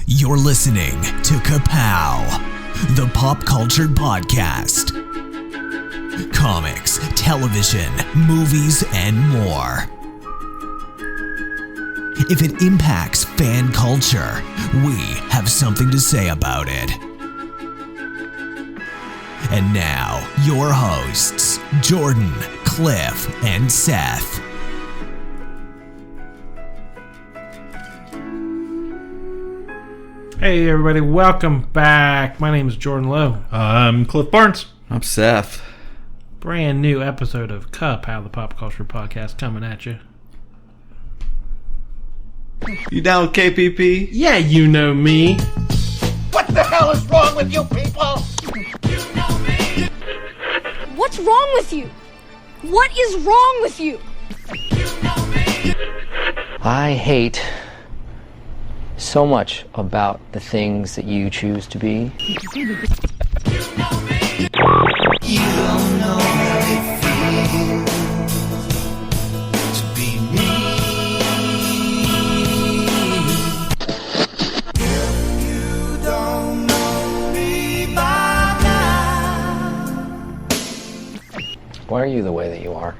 You're listening to Ka-Pow, the pop culture podcast. Comics, television, movies, and more. If it impacts fan culture, we have something to say about it. And now, your hosts, Jordan, Cliff, and Seth. Hey everybody, welcome back. My name is Jordan Lowe. I'm Cliff Barnes. I'm Seth. Brand new episode of Ka-Pow, the pop culture podcast, coming at you. You down with KPP? Yeah, you know me. What the hell is wrong with you people? You know me. What's wrong with you? What is wrong with you? You know me. I hate so much about the things that you choose to be. You know me. You don't know how it feels to be me. If you don't know me by now. Why are you the way that you are?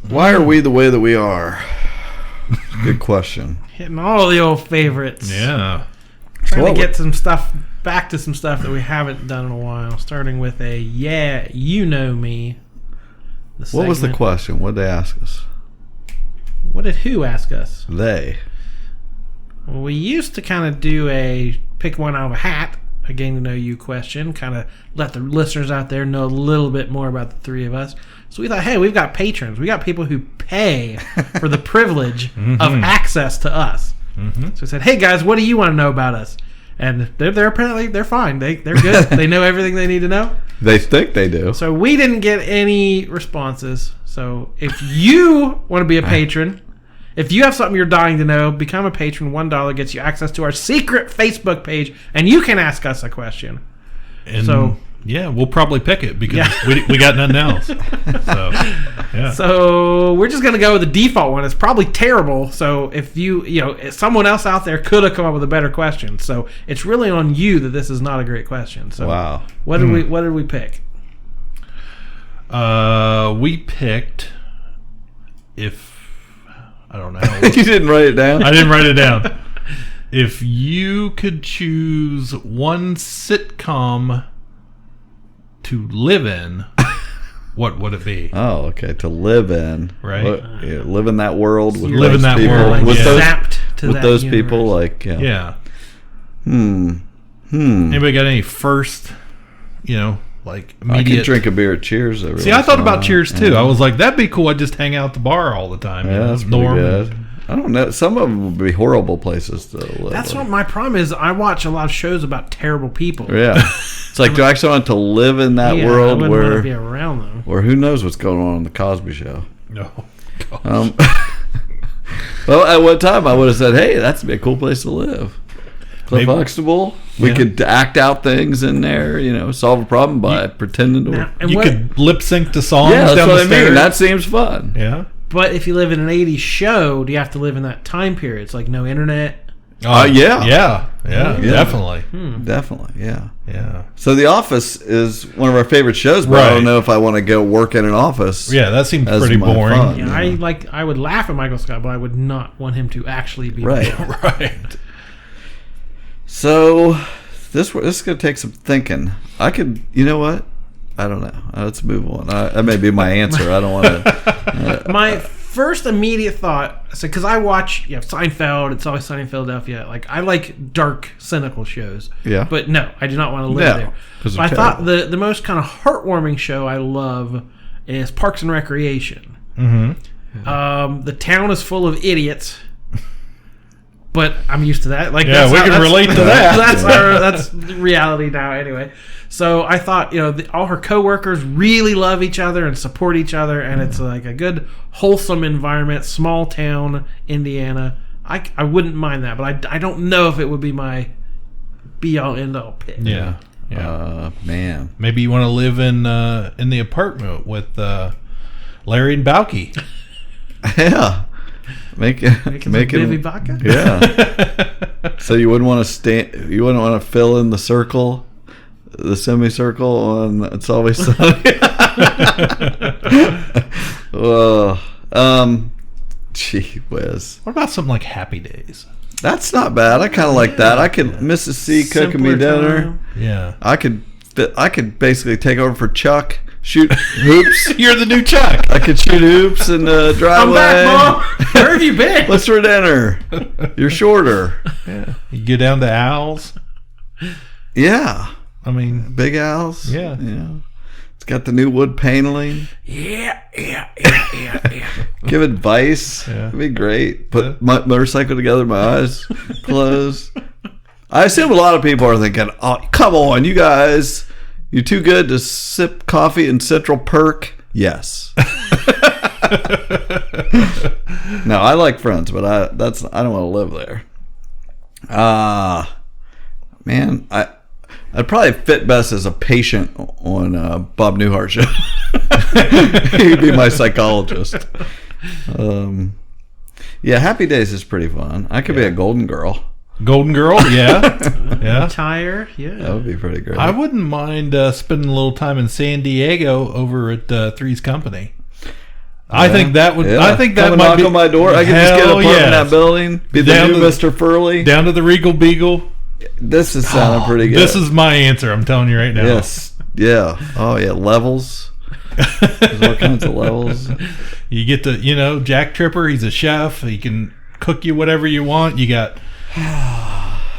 Why are we the way that we are? Good question. Hitting all the old favorites. Yeah. Trying to get some stuff, back to some stuff that we haven't done in a while. Starting with a yeah, you know me. What was the question? What did they ask us? What did who ask us? They. Well, we used to kind of do a pick one out of a hat, a getting to know you question, kind of let the listeners out there know a little bit more about the three of us. So we thought, hey, we've got patrons. We got people who pay for the privilege of access to us. So we said, hey guys, what do you want to know about us? And they're apparently they're fine. They're good. They know everything they need to know. They think they do. So we didn't get any responses. So if you want to be a patron, if you have something you're dying to know, become a patron. $1 gets you access to our secret Facebook page, and you can ask us a question. And So yeah, we'll probably pick it because we got nothing else. So, yeah. So we're just gonna go with the default one. It's probably terrible. So if if someone else out there could have come up with a better question. So it's really on you that this is not a great question. So Wow. What did we pick? We picked I don't know. You didn't write it down? I didn't write it down. If you could choose one sitcom to live in, what would it be? Oh, okay. To live in. Right. Live in that world with Live in those that people. world, With yeah. those, Zapped to with that those universe. people, like, Yeah. Anybody Anybody got any first, like I immediate? could drink a beer at Cheers every See, I once thought in a about while. Cheers too. Yeah. I was like, that'd be cool. I'd just hang out at the bar all the time. Yeah, that's pretty Norm. good. I don't know. Some of them would be horrible places to live. That's what my problem is. I watch a lot of shows about terrible people. Yeah. It's like, do I actually want to live in that Yeah, I world wouldn't want to where be around them. who knows what's going on the Cosby Show? No. Well, at one time I would have said, hey, that's be a cool place to live. Cliff Maybe. Huxtable. We could act out things in there, solve a problem by pretending to. Now, and You what, could lip sync to songs Yeah, that's down what the I stairs. mean. That seems fun. Yeah. but if you live in an 80s show, do you have to live in that time period? It's like no internet. Yeah. Yeah. Definitely. Definitely, yeah. Yeah. So The Office is one of our favorite shows, but I Right. don't know if I want to go work in an office. Yeah, that seems As pretty my boring. fun. Yeah, Yeah. I would laugh at Michael Scott, but I would not want him to actually be Right. real. Right. So this is going to take some thinking. I could, you know what? I don't know. Let's move on. That may be my answer. I don't want to. My first immediate thought, because I watch Seinfeld, It's Always Sunny in Philadelphia. Like I like dark, cynical shows. Yeah. But no, I do not want to live No, there. 'cause But I they're thought the most kind of heartwarming show I love is Parks and Recreation. The town is full of idiots. But I'm used to that. Like, Yeah, we can relate to that. That's reality now, anyway. So I thought, all her coworkers really love each other and support each other, and it's like a good, wholesome environment, small town, Indiana. I wouldn't mind that, but I don't know if it would be my be-all, end-all pick. Yeah. Man. Maybe you want to live in the apartment with Larry and Balky. Yeah. Make Making some Bivy vodka? Yeah. So you wouldn't want to you wouldn't want to fill in the circle, the semicircle on It's Always Sunny. Gee whiz. What about something like Happy Days? That's not bad. I kind of like that. I could Mrs. C cooking me Simpler dinner. time. Yeah. I could basically take over for Chuck. Shoot hoops. You're the new Chuck. I could shoot hoops in the driveway. I'm back, Mom. Where have you been? What's for dinner? You're shorter. Yeah. You go down to Owls. Yeah. I mean, Big Al's. Yeah. It's got the new wood paneling. Yeah. Give advice. Yeah. It'd be great. Put my motorcycle together, my eyes closed. I assume a lot of people are thinking, oh, come on, you guys. You're too good to sip coffee in Central Perk? Yes. No, I like Friends, but I don't want to live there. Man, I'd probably fit best as a patient on Bob Newhart's show. He'd be my psychologist. Yeah, Happy Days is pretty fun. I could be a Golden Girl. Golden Girl, yeah. Yeah. Tire, yeah. That would be pretty great. I wouldn't mind spending a little time in San Diego over at Three's Company. I think that would. Yeah. I think that Come might knock be on my door. I can just get an Hell apartment in yes. that building. Be the Down new to- Mr. Furley. down to the Regal Beagle. This is sounding pretty good. This is my answer. I'm telling you right now. Yes. Yeah. Oh yeah. Levels. There's all kinds of levels. You get to, Jack Tripper. He's a chef. He can cook you whatever you want. You got.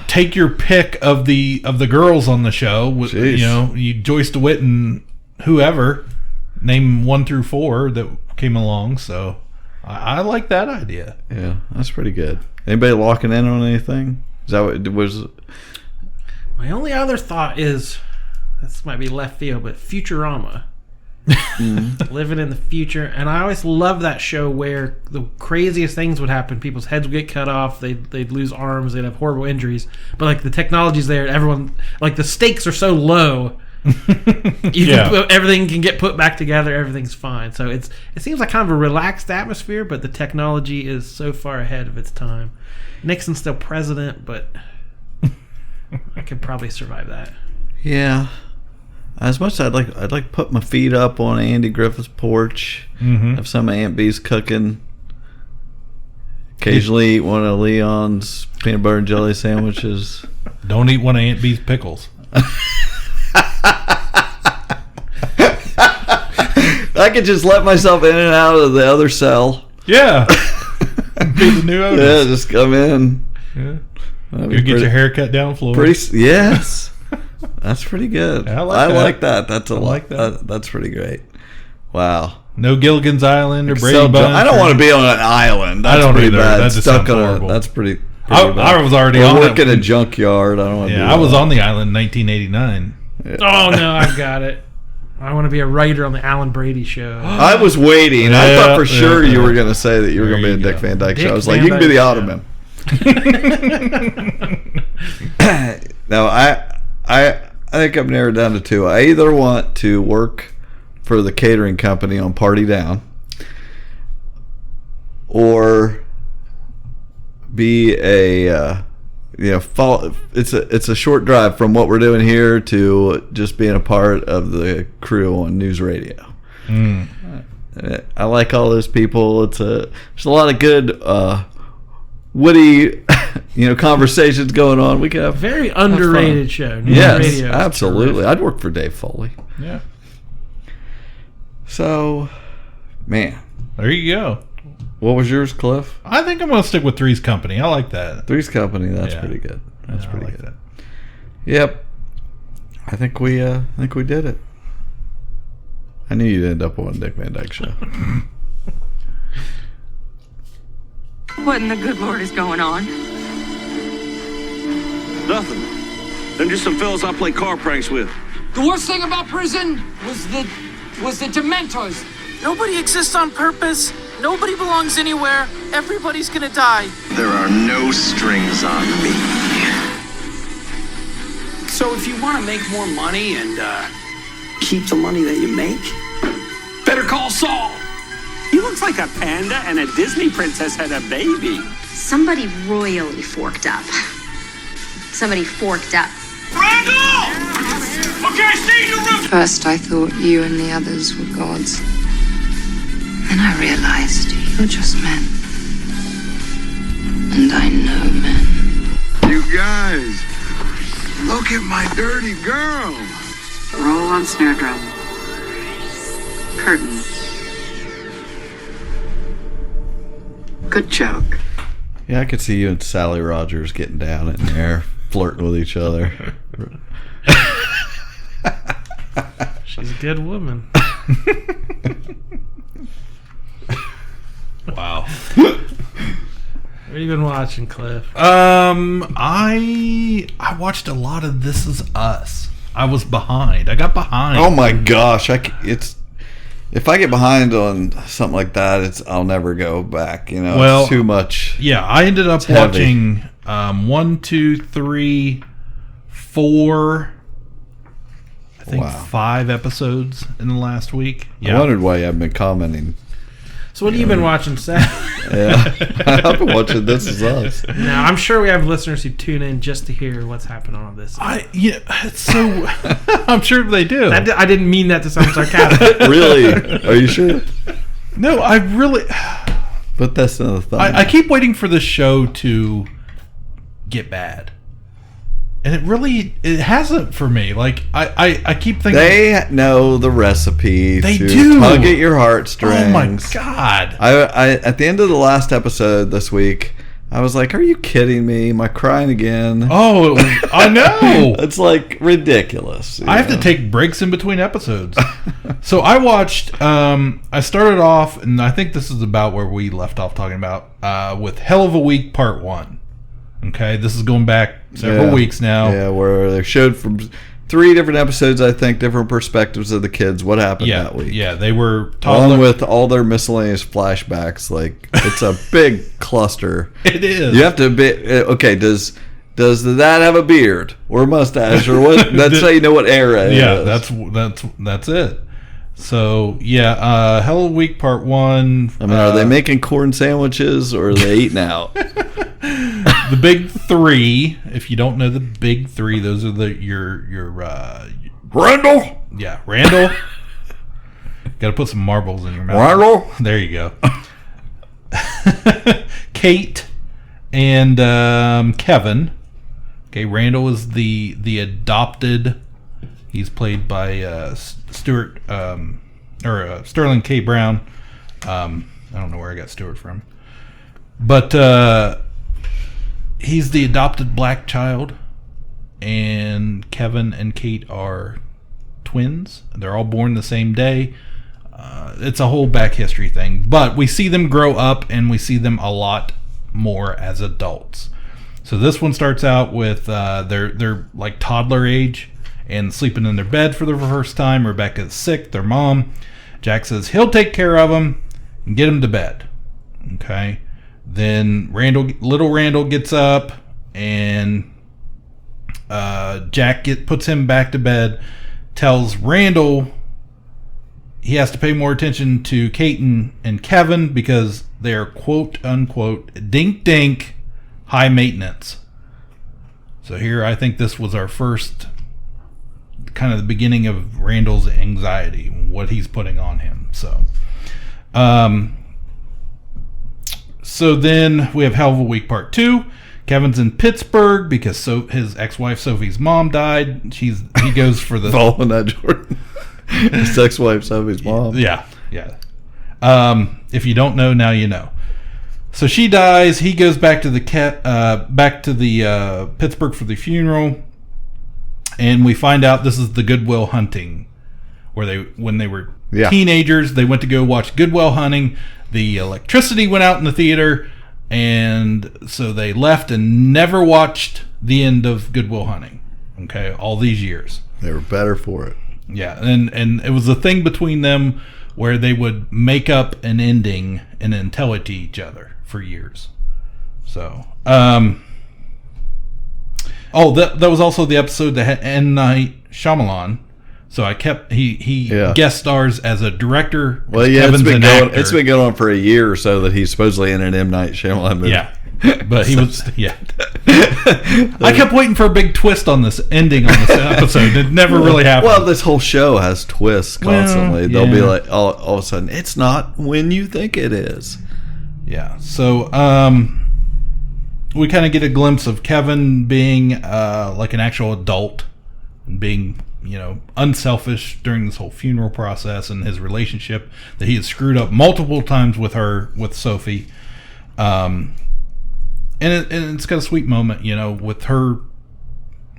Take your pick of the girls on the show. Jeez. You Joyce DeWitt and whoever. Name 1 through 4 that came along. So I like that idea. Yeah, that's pretty good. Anybody locking in on anything? Is that what it was? My only other thought is, this might be left field, but Futurama. Living in the future. And I always love that show where the craziest things would happen. People's heads would get cut off. They'd lose arms. They'd have horrible injuries. But like the technology's there. Everyone, like the stakes are so low. Everything can get put back together. Everything's fine. So it seems like kind of a relaxed atmosphere, but the technology is so far ahead of its time. Nixon's still president, but I could probably survive that. Yeah. As much as I'd like to put my feet up on Andy Griffith's porch, have some of Aunt B's cooking, occasionally eat one of Leon's peanut butter and jelly sandwiches. Don't eat one of Aunt B's pickles. I could just let myself in and out of the other cell. Yeah. Be the new Otis. Yeah, just come in. Yeah. You get your hair cut down, Florida. Yes. That's pretty good. I I like like that. That's a lot. like that. That's pretty great. Wow. No Gilligan's Island or Brady So, Bunch. I don't want to be on an island. That's I don't pretty either. bad. That just Stuck sounds on horrible. That's pretty I bad. was already or on work it. in a junkyard. I don't want to do Yeah, that. I was on the island in 1989. Oh no, I've got it. I want to be a writer on the Alan Brady show. I was waiting. I thought for sure yeah. you were going to say that you were There going to be you a Dick go. Van Dyke Dick show. I was Van like, you can be the Dyke Ottoman. No, I think I've narrowed down to two. I either want to work for the catering company on Party Down, or be a it's a short drive from what we're doing here to just being a part of the crew on news radio. I like all those people. There's a lot of good witty conversations going on. We could have Very underrated show. News yes, radio is absolutely. terrific. I'd work for Dave Foley. Yeah. So, man, There you go. what was yours, Cliff? I think I'm going to stick with Three's Company. I like that. Three's Company. That's Yeah. pretty good. That's Yeah, I pretty like good. that. Yep. I think we did it. I knew you'd end up on Dick Van Dyke show. What in the good Lord is going on? Nothing. Them just some fellas I play car pranks with. The worst thing about prison was the Dementors. Nobody exists on purpose. Nobody belongs anywhere. Everybody's gonna die. There are no strings on me. So if you want to make more money and keep the money that you make, better call Saul. You looks like a panda and a Disney princess had a baby. Somebody royally forked up. Somebody forked up. Randall! Okay, stay in your room! First, I thought you and the others were gods. Then I realized you're just men. And I know men. You guys, look at my dirty girl. Roll on snare drum. Curtain. Good joke. Yeah, I could see you and Sally Rogers getting down in there, flirting with each other. She's a good woman. Wow. What have you been watching, Cliff? I watched a lot of This Is Us. I was behind. I got behind. Oh my gosh! If I get behind on something like that, I'll never go back. You know, well, it's too much. Yeah, I ended up watching 1, 2, 3, 4. I think 5 episodes in the last week. Yeah. I wondered why you haven't been commenting. So what have you been watching, Seth? Yeah, I've been watching This Is Us. Now, I'm sure we have listeners who tune in just to hear what's happening on this. It's so. I'm sure they do. I didn't mean that to sound sarcastic. Really? Are you sure? No, I really. But that's another thing. I keep waiting for the show to get bad. And it hasn't for me. Like I keep thinking they know the recipe. They to do tug at your heartstrings. Oh my god! I at the end of the last episode this week, I was like, "Are you kidding me? Am I crying again?" Oh, I know. It's like ridiculous. I have to take breaks in between episodes. So I watched. I started off, and I think this is about where we left off talking about with Hell of a Week Part 1. Okay, this is going back several weeks now. Yeah, where they showed from 3 different episodes, I think, different perspectives of the kids. What happened that week? Yeah, they were along with all their miscellaneous flashbacks. Like, it's a big cluster. It is. You have to be okay. Does that have a beard or a mustache or what? That's how you know what era it is. That's it. So yeah, Hell of a Week Part 1. I mean, are they making corn sandwiches or are they eating out? The big 3. If you don't know the big 3, those are your Randall. Yeah, Randall. Got to put some marbles in your mouth. Randall. There you go. Kate and Kevin. Okay, Randall is the adopted. He's played by Sterling K. Brown. I don't know where I got Stewart from, but he's the adopted black child, and Kevin and Kate are twins. They're all born the same day. It's a whole back history thing, but we see them grow up, and we see them a lot more as adults. So this one starts out with they're like toddler age and sleeping in their bed for the first time. Rebecca's sick, their mom. Jack says he'll take care of them and get them to bed. Okay. Then little Randall gets up, and Jack puts him back to bed, tells Randall he has to pay more attention to Kate and Kevin because they're quote unquote dink dink high maintenance. So here I think this was our first kind of the beginning of Randall's anxiety, what he's putting on him. So so then we have Hell of a Week Part 2. Kevin's in Pittsburgh because his ex-wife Sophie's mom died. He goes for the following that, Jordan. His ex-wife Sophie's mom. Yeah. If you don't know, now you know. So she dies. He goes back to the Pittsburgh for the funeral, and we find out this is the Good Will Hunting, where when they were teenagers, they went to go watch Good Will Hunting. The electricity went out in the theater, and so they left and never watched the end of Good Will Hunting. Okay, all these years. They were better for it. Yeah, and it was a thing between them where they would make up an ending and then tell it to each other for years. So, that was also the episode that had M. Night Shyamalan. So he guest stars as a director. Well, yeah, Kevin's an actor. it's been going on for a year or so that he's supposedly in an M. Night Shyamalan movie. Yeah. But he was, I kept waiting for a big twist on this ending on this episode. It never really happened. Well, this whole show has twists constantly. Well, They'll be like, all of a sudden, it's not when you think it is. Yeah. So, we kind of get a glimpse of Kevin being like an actual adult and being, unselfish during this whole funeral process and his relationship that he has screwed up multiple times with Sophie. And it's got a sweet moment, with her.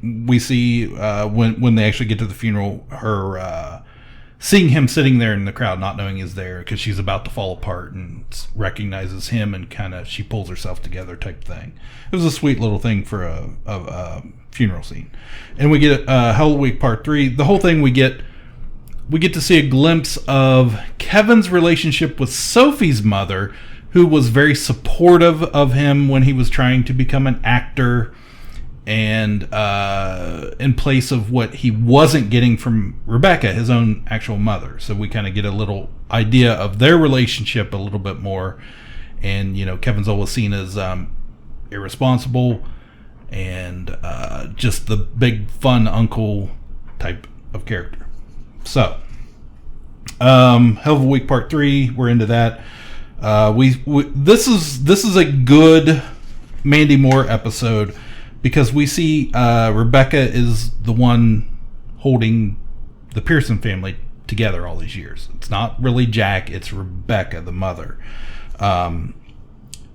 We see when they actually get to the funeral, her seeing him sitting there in the crowd, not knowing he's there because she's about to fall apart, and recognizes him and kind of she pulls herself together type thing. It was a sweet little thing for a funeral scene. And we get Hell Week Part 3. The whole thing we get to see a glimpse of Kevin's relationship with Sophie's mother, who was very supportive of him when he was trying to become an actor, and in place of what he wasn't getting from Rebecca, his own actual mother. So we kind of get a little idea of their relationship a little bit more. And, Kevin's always seen as irresponsible and just the big fun uncle type of character. So, Hell of a Week Part 3, we're into that. This is a good Mandy Moore episode because we see Rebecca is the one holding the Pearson family together all these years. It's not really Jack, it's Rebecca, the mother. And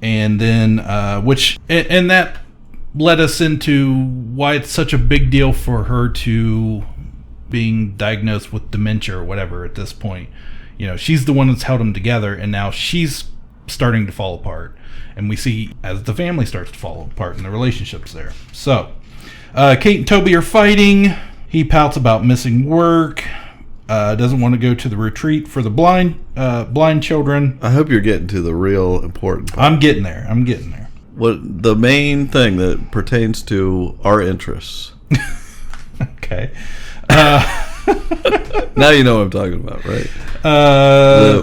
then and that led us into why it's such a big deal for her to being diagnosed with dementia or whatever at this point. She's the one that's held them together, and now she's starting to fall apart. And we see as the family starts to fall apart and the relationships there. So, Kate and Toby are fighting. He pouts about missing work. Doesn't want to go to the retreat for the blind children. I hope you're getting to the real important part. I'm getting there. What the main thing that pertains to our interests. Okay. Now you know what I'm talking about, right?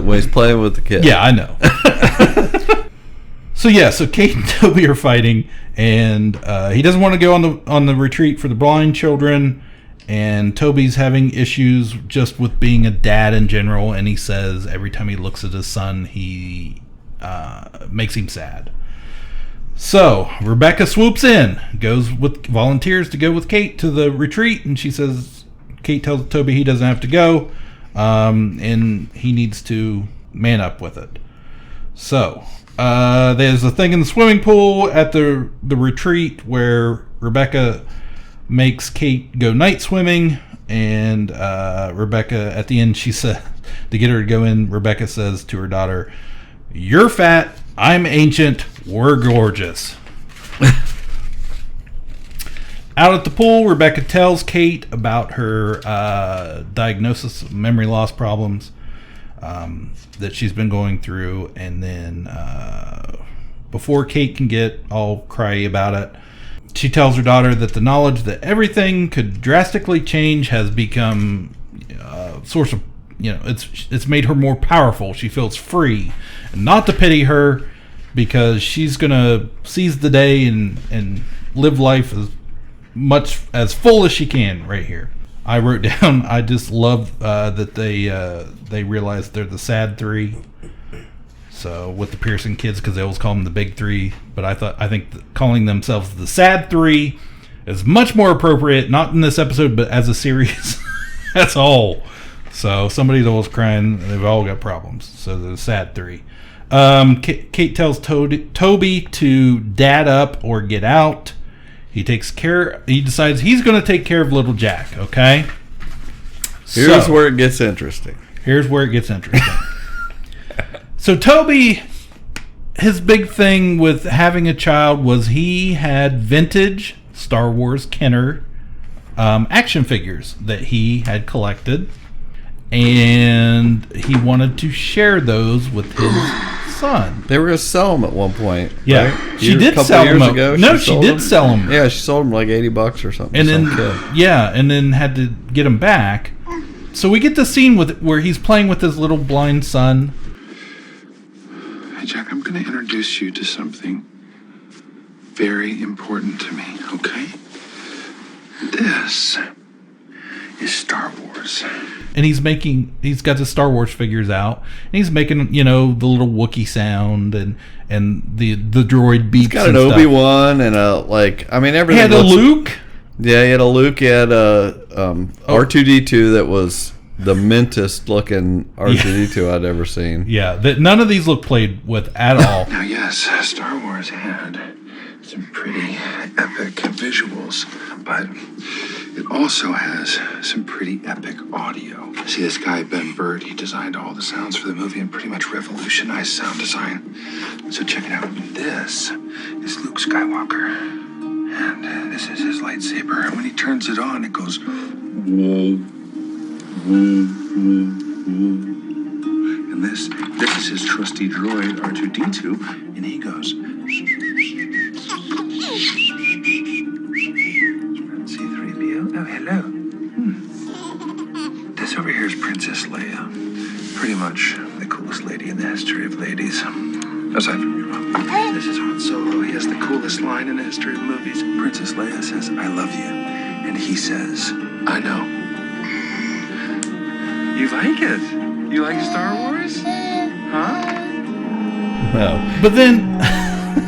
When he's playing with the kid. Yeah, I know. So Kate and Toby are fighting, and he doesn't want to go on the retreat for the blind children, and Toby's having issues just with being a dad in general, and he says every time he looks at his son, he makes him sad. So Rebecca swoops in, volunteers to go with Kate to the retreat, and Kate tells Toby he doesn't have to go, and he needs to man up with it. So, there's a thing in the swimming pool at the retreat where Rebecca makes Kate go night swimming, and Rebecca, at the end, she said, to get her to go in, Rebecca says to her daughter, "You're fat, I'm ancient, we're gorgeous." Out at the pool, Rebecca tells Kate about her diagnosis of memory loss problems that she's been going through. And then before Kate can get all cryy about it, she tells her daughter that the knowledge that everything could drastically change has become a source of, it's made her more powerful. She feels free. And not to pity her, because she's going to seize the day and live life as full as she can right here. I wrote down, I just love that they realize they're the sad three. So with the Pearson kids, because they always call them the big three, but I think calling themselves the sad three is much more appropriate, not in this episode, but as a series as a whole. So somebody's always crying, they've all got problems. So they're the sad three. Kate tells Toby to dad up or get out. He decides he's going to take care of little Jack, okay? Here's where it gets interesting. So Toby, his big thing with having a child was he had vintage Star Wars Kenner action figures that he had collected, and he wanted to share those with his son. They were going to sell them at one point. Yeah, right? She did sell them. No, she did sell them. Yeah, she sold them like $80 or something. And then, and then had to get them back. So we get the scene where he's playing with his little blind son. Hey, Jack, I'm going to introduce you to something very important to me, okay? This is Star Wars. And he's got the Star Wars figures out. And he's making, the little Wookiee sound and the droid beats. He's got an Obi-Wan and everything. He had a Luke? Yeah, he had a Luke. He had a R2-D2 that was the mintest looking R2-D2 I'd ever seen. Yeah, none of these look played with at all. Now, yes, Star Wars had some pretty epic visuals, but it also has some pretty epic audio. See, this guy, Ben Bird, he designed all the sounds for the movie and pretty much revolutionized sound design. So check it out. This is Luke Skywalker, and this is his lightsaber. And when he turns it on, it goes whoa, whoa, whoa, whoa. And this is his trusty droid R2-D2, and he goes. C-3PO. Oh, hello. This over here is Princess Leia. Pretty much the coolest lady in the history of ladies. Aside from your mom. This is Han Solo. He has the coolest line in the history of movies. Princess Leia says, I love you. And he says, I know. You like it? You like Star Wars? Huh? No. But then...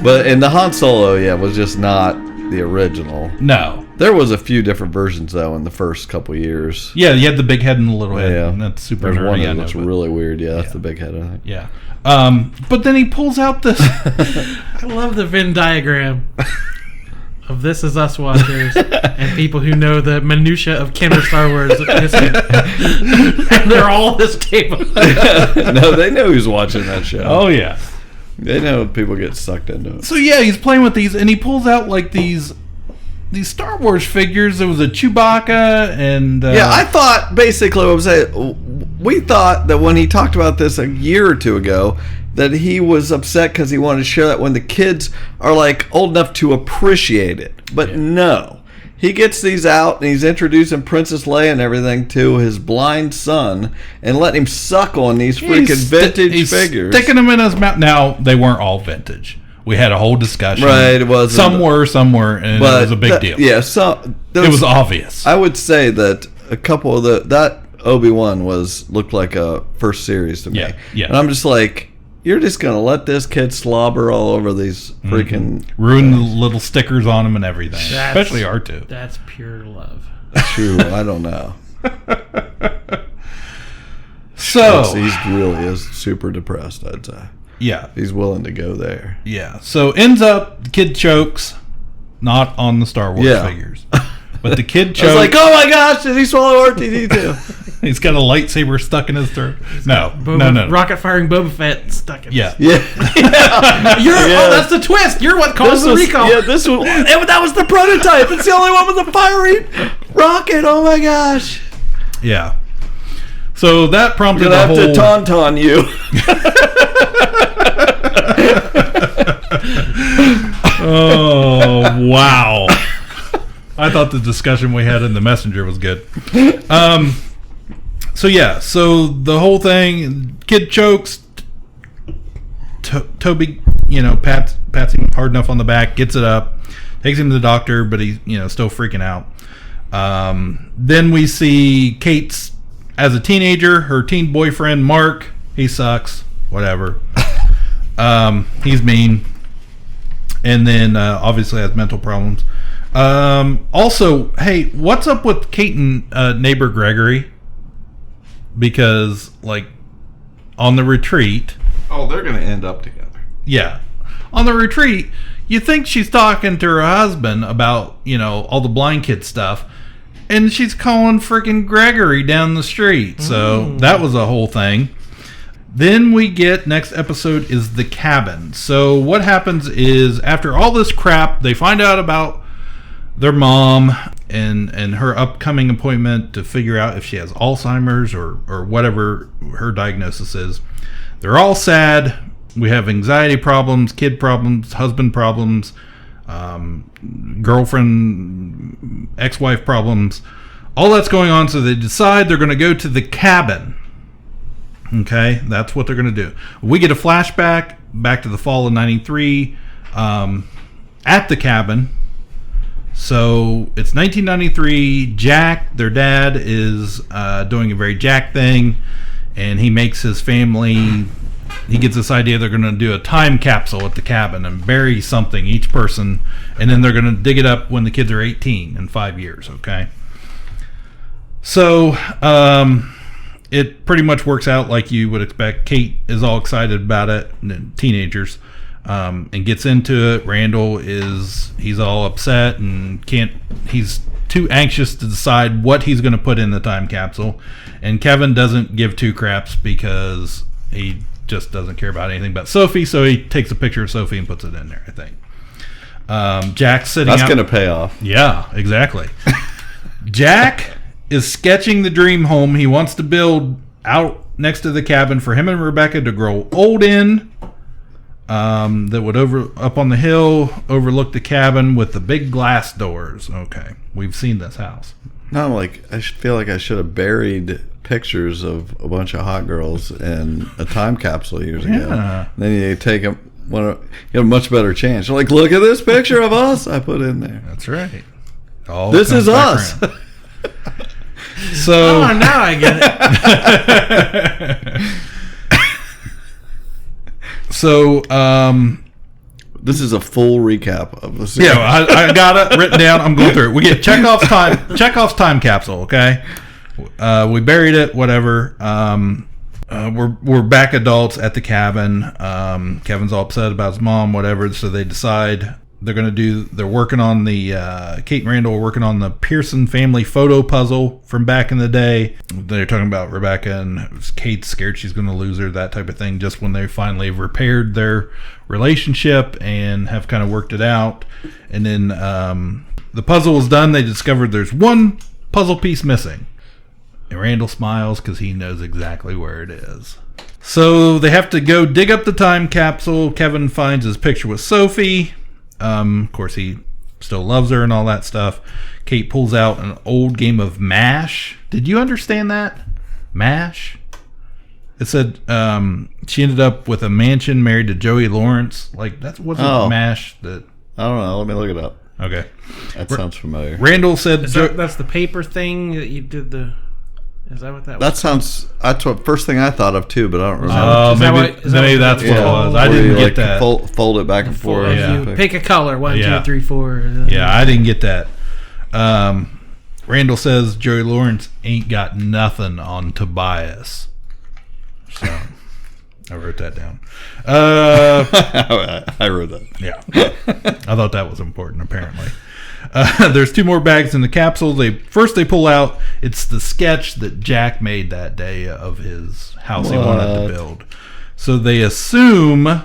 and the Han Solo, was just not the original. No. There was a few different versions, though, in the first couple years. Yeah, you had the big head and the little head. Yeah. And that's super There's nerdy. one that looks really weird. Yeah, that's the big head, I think. Yeah. But then he pulls out this... I love the Venn diagram of This Is Us watchers and people who know the minutia of canon Star Wars. And they're all this table. No, they know who's watching that show. Oh, yeah. They know people get sucked into it. So, yeah, he's playing with these, and he pulls out, these Star Wars figures. There was a Chewbacca, and... I thought, basically, what I'm saying... We thought that when he talked about this a year or two ago, that he was upset because he wanted to share that when the kids are old enough to appreciate it. But no, he gets these out and he's introducing Princess Leia and everything to his blind son and letting him suck on these freaking vintage figures. Sticking them in his mouth. Now, they weren't all vintage. We had a whole discussion. Right, it was. Some were, and it was a big deal. Yeah, it was obvious. I would say that a couple of that Obi-Wan looked like a first series to me. Yeah. And I'm just like, you're just going to let this kid slobber all over these freaking... Ruin the little stickers on them and everything. Especially R2. That's pure love. True, I don't know. So... He really is super depressed, I'd say. Yeah. He's willing to go there. Yeah. So ends up, the kid chokes, not on the Star Wars figures. But the kid chokes. I was like, oh my gosh, did he swallow R2-D2? He's got a lightsaber stuck in his throat. No. Rocket firing Boba Fett stuck in his Yeah. Oh, that's the twist. You're what caused the recall. Yeah, that was the prototype. It's the only one with a firing rocket. Oh my gosh. Yeah. So that prompted the whole... You're going to have to tauntaun you. Oh, wow. I thought the discussion we had in the messenger was good. So the whole thing, kid chokes, Toby, pats him hard enough on the back, gets it up, takes him to the doctor, but he's, still freaking out. Then we see Kate's, as a teenager, her teen boyfriend, Mark, he sucks, whatever. He's mean. And then, obviously has mental problems. Also, hey, what's up with Kate and neighbor Gregory? Because, on the retreat... Oh, they're going to end up together. Yeah. On the retreat, you think she's talking to her husband about, all the blind kid stuff, and she's calling freaking Gregory down the street. So, that was a whole thing. Then we get, next episode is The Cabin. So, what happens is, after all this crap, they find out about their mom and her upcoming appointment to figure out if she has Alzheimer's or whatever her diagnosis is. They're all sad. We have anxiety problems, kid problems, husband problems, girlfriend, ex-wife problems, all that's going on, so they decide they're going to go to the cabin. Okay, that's what they're going to do. We get a flashback back to the fall of 93 at the cabin. So it's 1993. Jack, their dad, is doing a very Jack thing, and he makes his family... He gets this idea they're going to do a time capsule at the cabin and bury something, each person, and then they're going to dig it up when the kids are 18 in 5 years, okay? So, it pretty much works out like you would expect. Kate is all excited about it, teenagers, and gets into it. Randall he's all upset and he's too anxious to decide what he's going to put in the time capsule. And Kevin doesn't give two craps because he just doesn't care about anything but Sophie, so he takes a picture of Sophie and puts it in there, I think. Jack's sitting That's going to pay off. Yeah, exactly. Jack is sketching the dream home he wants to build out next to the cabin for him and Rebecca to grow old in, that would up on the hill overlook the cabin with the big glass doors. Okay, we've seen this house. No, I feel like I should have buried pictures of a bunch of hot girls in a time capsule years ago. And then you take them, you get a much better chance. You're like, look at this picture of us I put in there. That's right. This is us. So now I get it. So this is a full recap of the series. Yeah, I got it written down. I'm going through it. We get Chekhov's time capsule. Okay, we buried it. Whatever. We're back adults at the cabin. Kevin's all upset about his mom. Whatever. So they decide they're working on the Kate and Randall are working on the Pearson family photo puzzle from back in the day. They're talking about Rebecca and Kate's scared she's going to lose her, that type of thing, just when they finally have repaired their relationship and have kind of worked it out. And then the puzzle is done. They discovered there's one puzzle piece missing, and Randall smiles because he knows exactly where it is. So they have to go dig up the time capsule. Kevin finds his picture with Sophie. Of course, he still loves her and all that stuff. Kate pulls out an old game of MASH. Did you understand that? MASH? It said she ended up with a mansion, married to Joey Lawrence. That wasn't MASH. That I don't know. Let me look it up. Okay. That sounds familiar. Randall said... that's the paper thing that you did the... Is that what that was? That sounds... That's what first thing I thought of, too, but I don't remember. Maybe that's what it was. I didn't get that. Fold it back and forth. Yeah. Pick a color. 1, 2, 3, 4. Yeah, I didn't get that. Randall says Joey Lawrence ain't got nothing on Tobias. So, I wrote that down. I wrote that. Yeah. I thought that was important, apparently. There's 2 more bags in the capsule. They pull out, it's the sketch that Jack made that day of his house he wanted to build. So they assume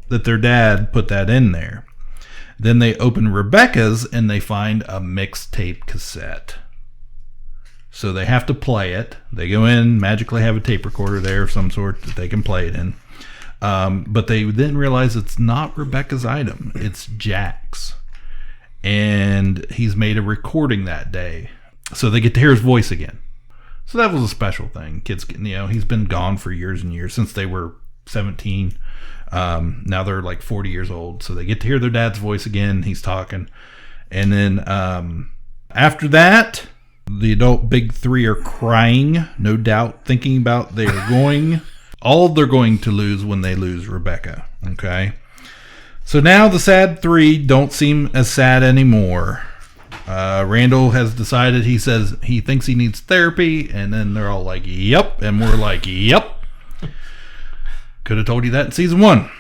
that their dad put that in there. Then they open Rebecca's and they find a mixtape cassette. So they have to play it. They go in, magically have a tape recorder there of some sort that they can play it in. But they then realize it's not Rebecca's item. It's Jack's. And he's made a recording that day. So they get to hear his voice again. So that was a special thing. Kids, he's been gone for years and years, since they were 17. Now they're like 40 years old. So they get to hear their dad's voice again. He's talking. And then after that, the adult big 3 are crying, no doubt, thinking about all they're going to lose when they lose Rebecca. Okay. So now the sad 3 don't seem as sad anymore. Randall has decided, he says he thinks he needs therapy, and then they're all like, yep, and we're like, yep. Could have told you that in season 1.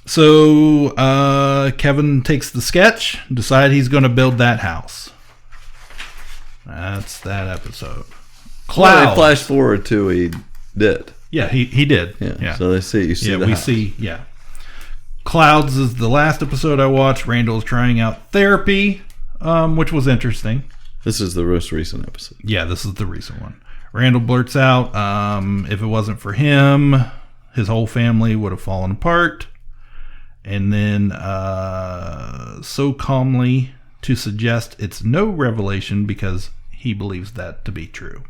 So Kevin takes the sketch, decide he's going to build that house. That's that episode. Cloud. They flash forward to he did. Yeah, he did. Yeah. So you see the house. Yeah. Clouds is the last episode I watched. Randall's trying out therapy, which was interesting. This is the most recent episode. Yeah, this is the recent one. Randall blurts out, if it wasn't for him, his whole family would have fallen apart. And then, so calmly to suggest it's no revelation because he believes that to be true.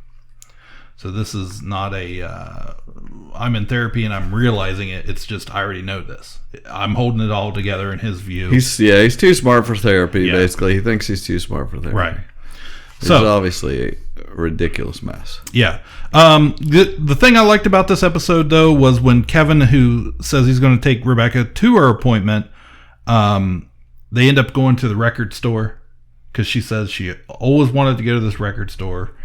So this is not I'm in therapy and I'm realizing it. It's just, I already know this. I'm holding it all together in his view. He's too smart for therapy, basically. He thinks he's too smart for therapy. Right. He's obviously a ridiculous mess. Yeah. The thing I liked about this episode, though, was when Kevin, who says he's going to take Rebecca to her appointment, they end up going to the record store because she says she always wanted to go to this record store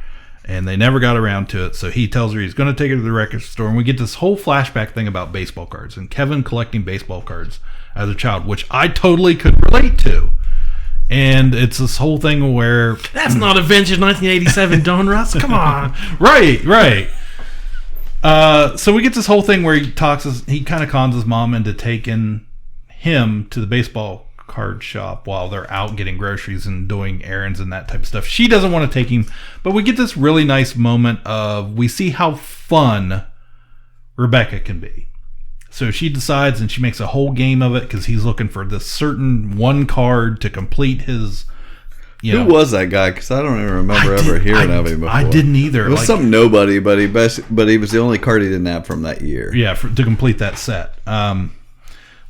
and they never got around to it. So he tells her he's going to take her to the record store, and we get this whole flashback thing about baseball cards and Kevin collecting baseball cards as a child, which I totally could relate to. And it's this whole thing where... That's not a vintage 1987, Don Russ. Come on. Right. So we get this whole thing where he kind of cons his mom into taking him to the baseball card shop while they're out getting groceries and doing errands and that type of stuff. She doesn't want to take him, but we get this really nice moment of, we see how fun Rebecca can be. So she decides, and she makes a whole game of it because he's looking for this certain one card to complete his... Who was that guy? Because I don't even remember ever hearing of him before. I didn't either. It was some nobody, but he was the only card he didn't have from that year. Yeah, to complete that set,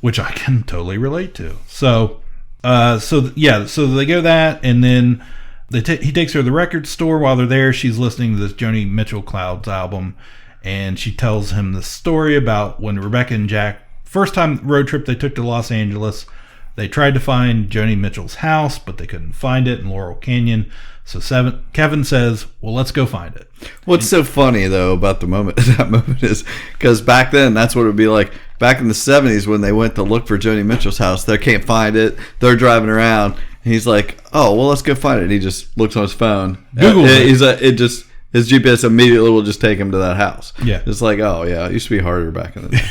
which I can totally relate to. So they go that, and then he takes her to the record store. While they're there, she's listening to this Joni Mitchell Clouds album, and she tells him the story about when Rebecca and Jack, first time road trip they took to Los Angeles, they tried to find Joni Mitchell's house, but they couldn't find it in Laurel Canyon. So Kevin says, well, let's go find it. What's so funny, though, about that moment is because back then, that's what it would be like. Back in the 70s, when they went to look for Joni Mitchell's house, they can't find it. They're driving around. And he's like, oh, well, let's go find it. And he just looks on his phone. Google it. His GPS immediately will just take him to that house. Yeah. It's like, oh, yeah, it used to be harder back in the day.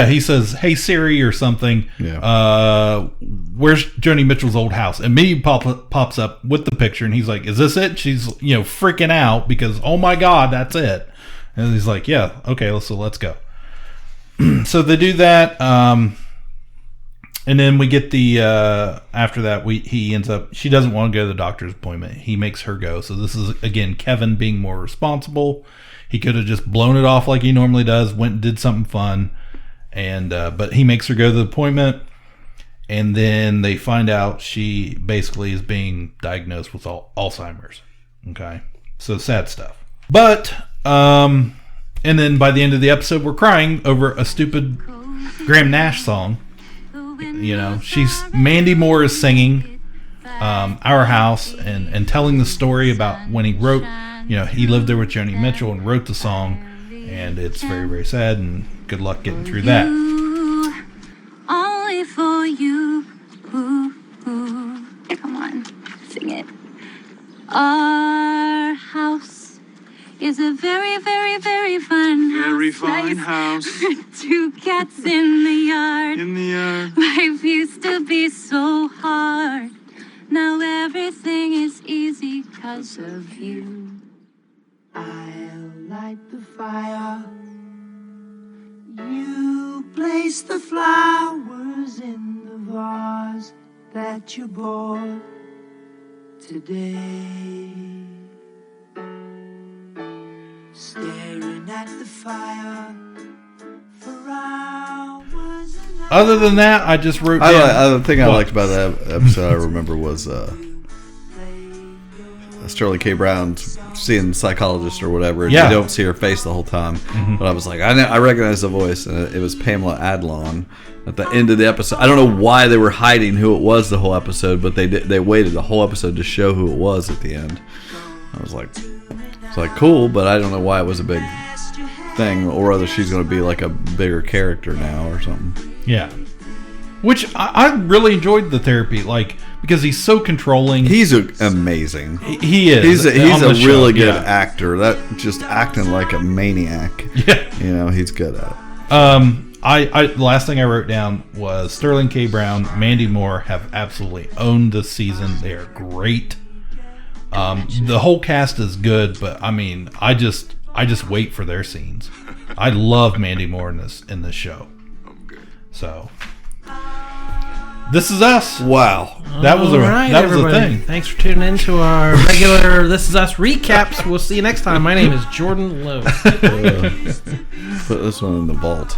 He says, hey, Siri or something. Yeah. Where's Joni Mitchell's old house? And me pops up with the picture, and he's like, is this it? She's, freaking out because, oh my God, that's it. And he's like, yeah, okay, so let's go. So they do that. And then we get after that, he ends up, she doesn't want to go to the doctor's appointment. He makes her go. So this is, again, Kevin being more responsible. He could have just blown it off like he normally does, went and did something fun. But he makes her go to the appointment. And then they find out she basically is being diagnosed with Alzheimer's. Okay. So sad stuff. But, and then by the end of the episode, we're crying over a stupid Graham Nash song. Mandy Moore is singing Our House and telling the story about when he wrote, he lived there with Joni Mitchell and wrote the song, and it's very, very sad, and good luck getting through that. Only for you. Come on, sing it. Our house is a very, very, very fun house. Very fine house. Two cats in the yard. Life used to be so hard. Now everything is easy 'cause of you. I'll light the fire. You place the flowers in the vase that you bought today. Staring at the fire for hours. Other than that, I just wrote down. The thing I liked about that episode, I remember, was Sterling K. Brown seeing the psychologist or whatever. And you don't see her face the whole time. Mm-hmm. But I was like, I recognize the voice, and it was Pamela Adlon at the end of the episode. I don't know why they were hiding who it was the whole episode, but they waited the whole episode to show who it was at the end. I was like, it's like cool, but I don't know why it was a big thing, or whether she's going to be like a bigger character now or something. Yeah. Which I really enjoyed the therapy, because he's so controlling. He's amazing. He is. He's a really good actor. That just acting like a maniac. Yeah. He's good at it. The last thing I wrote down was Sterling K. Brown, Mandy Moore have absolutely owned this season. They are great. The whole cast is good, but I just wait for their scenes. I love Mandy Moore in this show. So This Is Us. Wow. That was a thing. Thanks for tuning in to our regular This Is Us recaps. We'll see you next time. My name is Jordan Lowe. Put this one in the vault.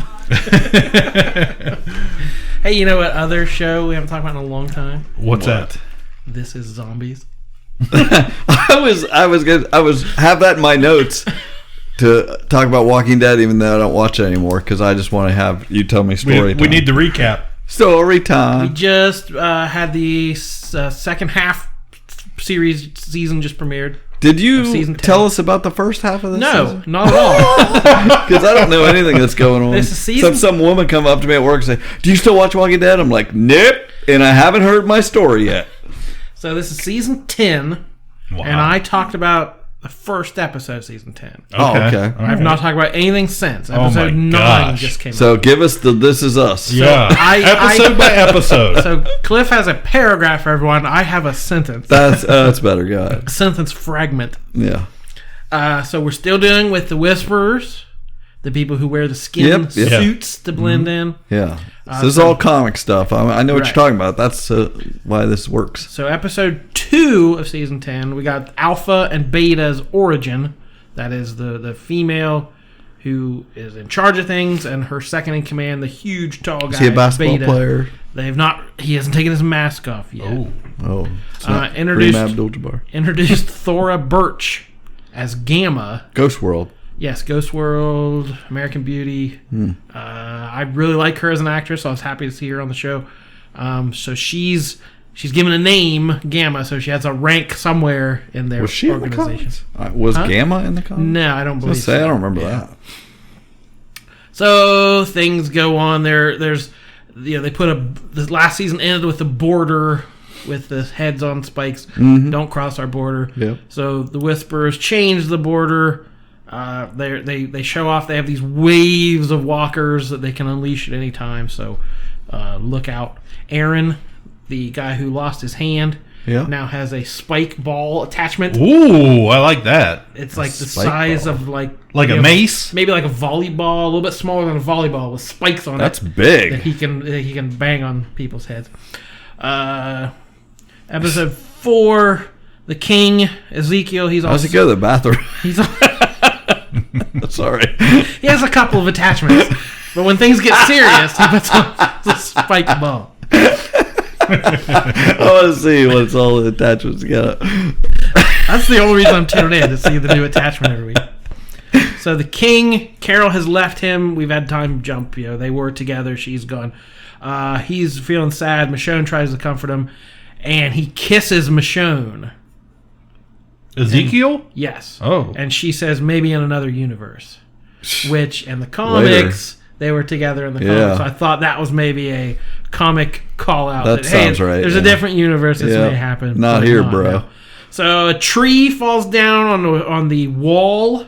Hey, you know what other show we haven't talked about in a long time? What's that? This Is Zombies. I was have that in my notes to talk about Walking Dead, even though I don't watch it anymore, because I just want to have you tell me story time. We need the recap. Story time. We just had the second half season just premiered. Did you tell us about the first half of the season? No, not at all. Because I don't know anything that's going on. This is season... Some woman come up to me at work and say, "Do you still watch Walking Dead?" I'm like, "Nope," and I haven't heard my story yet. So this is season 10, and I talked about the first episode of season 10. Okay. I've not talked about anything since. Episode 9 just came out. So give us the This Is Us. Yeah. Episode by episode. So Cliff has a paragraph for everyone. I have a sentence. That's better, God. A sentence fragment. Yeah. So we're still dealing with the Whisperers, the people who wear the skin suits to blend in. Yeah. So this is all comic stuff. I know what you're talking about. That's why this works. So episode 2 of season 10, we got Alpha and Beta's origin. That is the female who is in charge of things, and her second in command, the huge tall guy. Is he a basketball player? He hasn't taken his mask off yet. Oh. Introduced Thora Birch as Gamma. Ghost World. Yes, Ghost World, American Beauty. I really like her as an actress, so I was happy to see her on the show. So she's given a name, Gamma, so she has a rank somewhere in their organization. Was Gamma in the comics? No, I don't believe so. I don't remember that. So things go on. There's they put the last season ended with the border with the heads on spikes. Don't cross our border. Yep. So the Whisperers change the border. They show off. They have these waves of walkers that they can unleash at any time. So look out. Aaron, the guy who lost his hand, now has a spike ball attachment. Ooh, I like that. It's like the size of like a mace, maybe like a volleyball, a little bit smaller than a volleyball with spikes on That's it. That's big. That he can bang on people's heads. Episode 4, the King Ezekiel. How's he go to the bathroom? He's sorry. He has a couple of attachments, but when things get serious, he puts on the spike ball. I want to see what's all the attachments got. That's the only reason I'm tuning in, to see the new attachment every week. So the King, Carol has left him. We've had time jump. They were together. She's gone. He's feeling sad. Michonne tries to comfort him, and he kisses Michonne. Ezekiel? Yes. Oh. And she says maybe in another universe. Which in the comics they were together in the comics. So I thought that was maybe a comic call out. That sounds right. There's a different universe this may happen. Not here, bro. Now. So a tree falls down on the wall,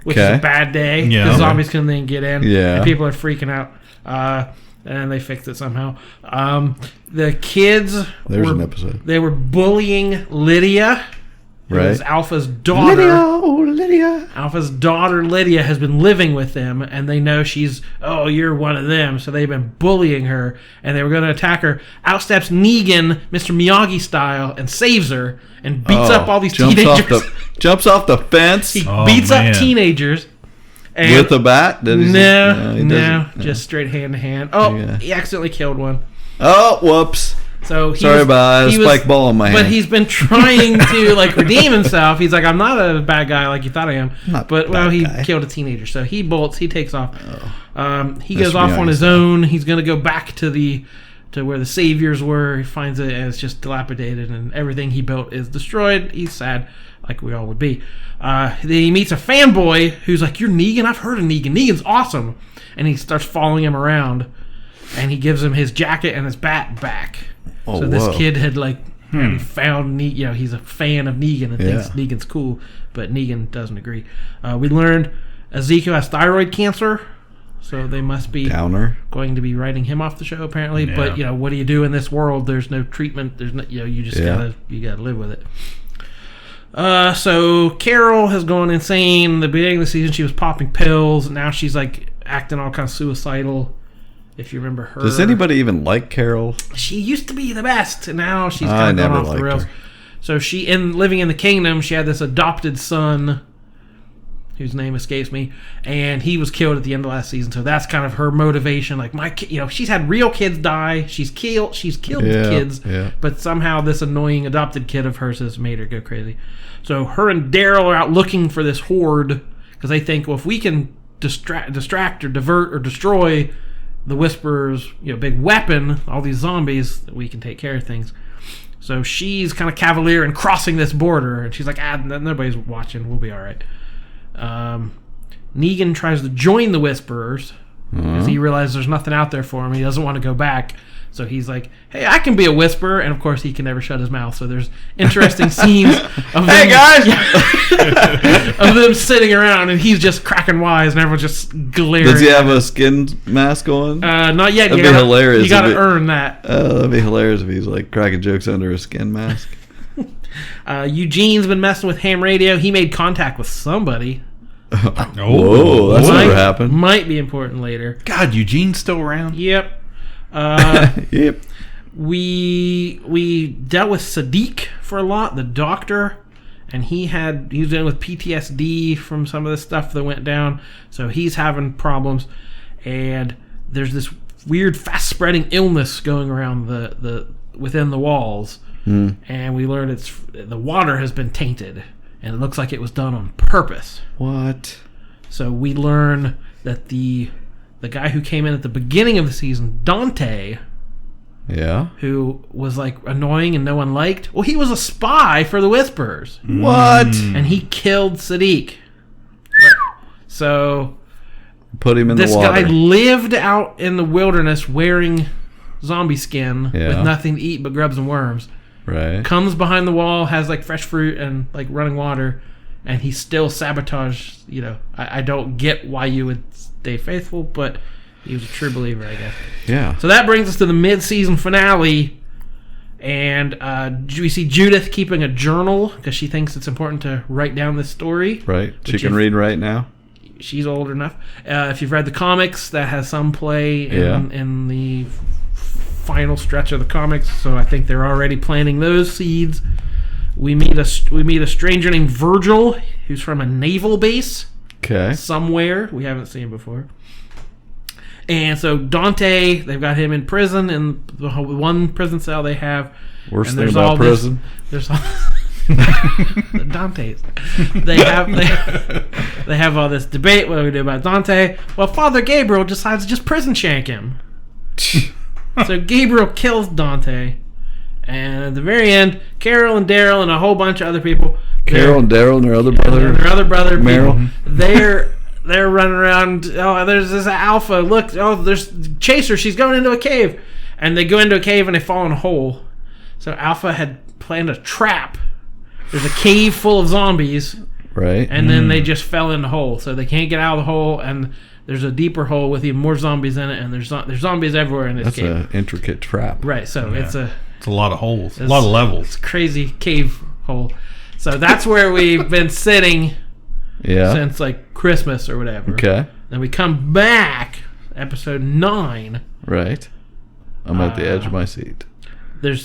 which is a bad day. Yeah. The zombies can then get in. Yeah. And people are freaking out. And they fixed it somehow. The kids an episode. They were bullying Lydia. Right. It was Alpha's daughter. Lydia. Alpha's daughter, Lydia, has been living with them, and they know you're one of them, so they've been bullying her, and they were going to attack her. Out steps Negan, Mr. Miyagi style, and saves her, and beats up all these teenagers. Jumps off the fence. He beats up teenagers. And with a bat? No, just straight hand to hand. He accidentally killed one. Oh, whoops. So sorry about a spike ball in my hand. But he's been trying to redeem himself. He's like, I'm not a bad guy like you thought I am. He killed a teenager. So he bolts. He takes off. He goes off on his own. He's going to go back to where the saviors were. He finds it and it's just dilapidated and everything he built is destroyed. He's sad, like we all would be. He meets a fanboy who's like, "You're Negan? I've heard of Negan. Negan's awesome." And he starts following him around, and he gives him his jacket and his bat back. So this kid had found Negan. He's a fan of Negan and thinks Negan's cool, but Negan doesn't agree. We learned Ezekiel has thyroid cancer, so they must be going to be writing him off the show apparently. Yeah. But what do you do in this world? There's no treatment. There's no, you just gotta live with it. So Carol has gone insane. In the beginning of the season, she was popping pills. Now she's acting all kind of suicidal. If you remember her. Does anybody even like Carol? She used to be the best, and now she's kind of gone off the rails. Her. So living in the kingdom, she had this adopted son, whose name escapes me, and he was killed at the end of last season. So that's kind of her motivation. Like she's had real kids die. She's killed kids, but somehow this annoying adopted kid of hers has made her go crazy. So her and Daryl are out looking for this horde because they think, well, if we can distract or divert or destroy the Whisperer's big weapon, all these zombies, we can take care of things. So she's kind of cavalier and crossing this border, and she's like, nobody's watching, we'll be all right. Negan tries to join the Whisperers because he realizes there's nothing out there for him. He doesn't want to go back. So he's like, hey, I can be a Whisperer. And of course, he can never shut his mouth. So there's interesting scenes of hey, guys! of them sitting around, and he's just cracking wise, and everyone's just glaring. Does he have a skin mask on? Not yet. That'd be hilarious. You got to earn that. That'd be hilarious if he's like cracking jokes under a skin mask. Eugene's been messing with ham radio. He made contact with somebody. Whoa, that's never happened. Might be important later. God, Eugene's still around? Yep. Yep. We dealt with Sadiq for a lot, the doctor, and he was dealing with PTSD from some of the stuff that went down, so he's having problems. And there's this weird, fast-spreading illness going around the within the walls, and we learned the water has been tainted, and it looks like it was done on purpose. What? So we learn that the guy who came in at the beginning of the season, Dante, who was like annoying and no one liked, well, he was a spy for the Whisperers. What? And he killed Sadiq. So put him in the water. This guy lived out in the wilderness wearing zombie skin with nothing to eat but grubs and worms. Right. Comes behind the wall, has like fresh fruit and like running water, and he still sabotaged. I don't get why you would stay faithful, but he was a true believer, I guess. Yeah. So that brings us to the mid-season finale, and we see Judith keeping a journal because she thinks it's important to write down this story. Right. She can read right now. She's old enough. If you've read the comics, that has some play in the final stretch of the comics, so I think they're already planting those seeds. We meet a stranger named Virgil, who's from a naval base. Okay. Somewhere we haven't seen before. And so Dante, they've got him in prison in the one prison cell they have. Worst thing about prison. There's all the Dantes. They have all this debate. What do we do about Dante? Well, Father Gabriel decides to just prison shank him. So Gabriel kills Dante, and at the very end, Carol and Daryl and a whole bunch of other people. Carol and Daryl and their other brother, Meryl. They're running around. Oh, there's this Alpha. Look, there's Chaser. She's going into a cave, and they go into a cave and they fall in a hole. So Alpha had planned a trap. There's a cave full of zombies, right? And then they just fell in the hole, so they can't get out of the hole. And there's a deeper hole with even more zombies in it, and there's zombies everywhere in this cave. That's an intricate trap, right? So it's a lot of holes, a lot of levels. It's a crazy cave hole. So that's where we've been sitting since like Christmas or whatever. Okay. Then we come back, episode 9. Right. I'm at the edge of my seat. They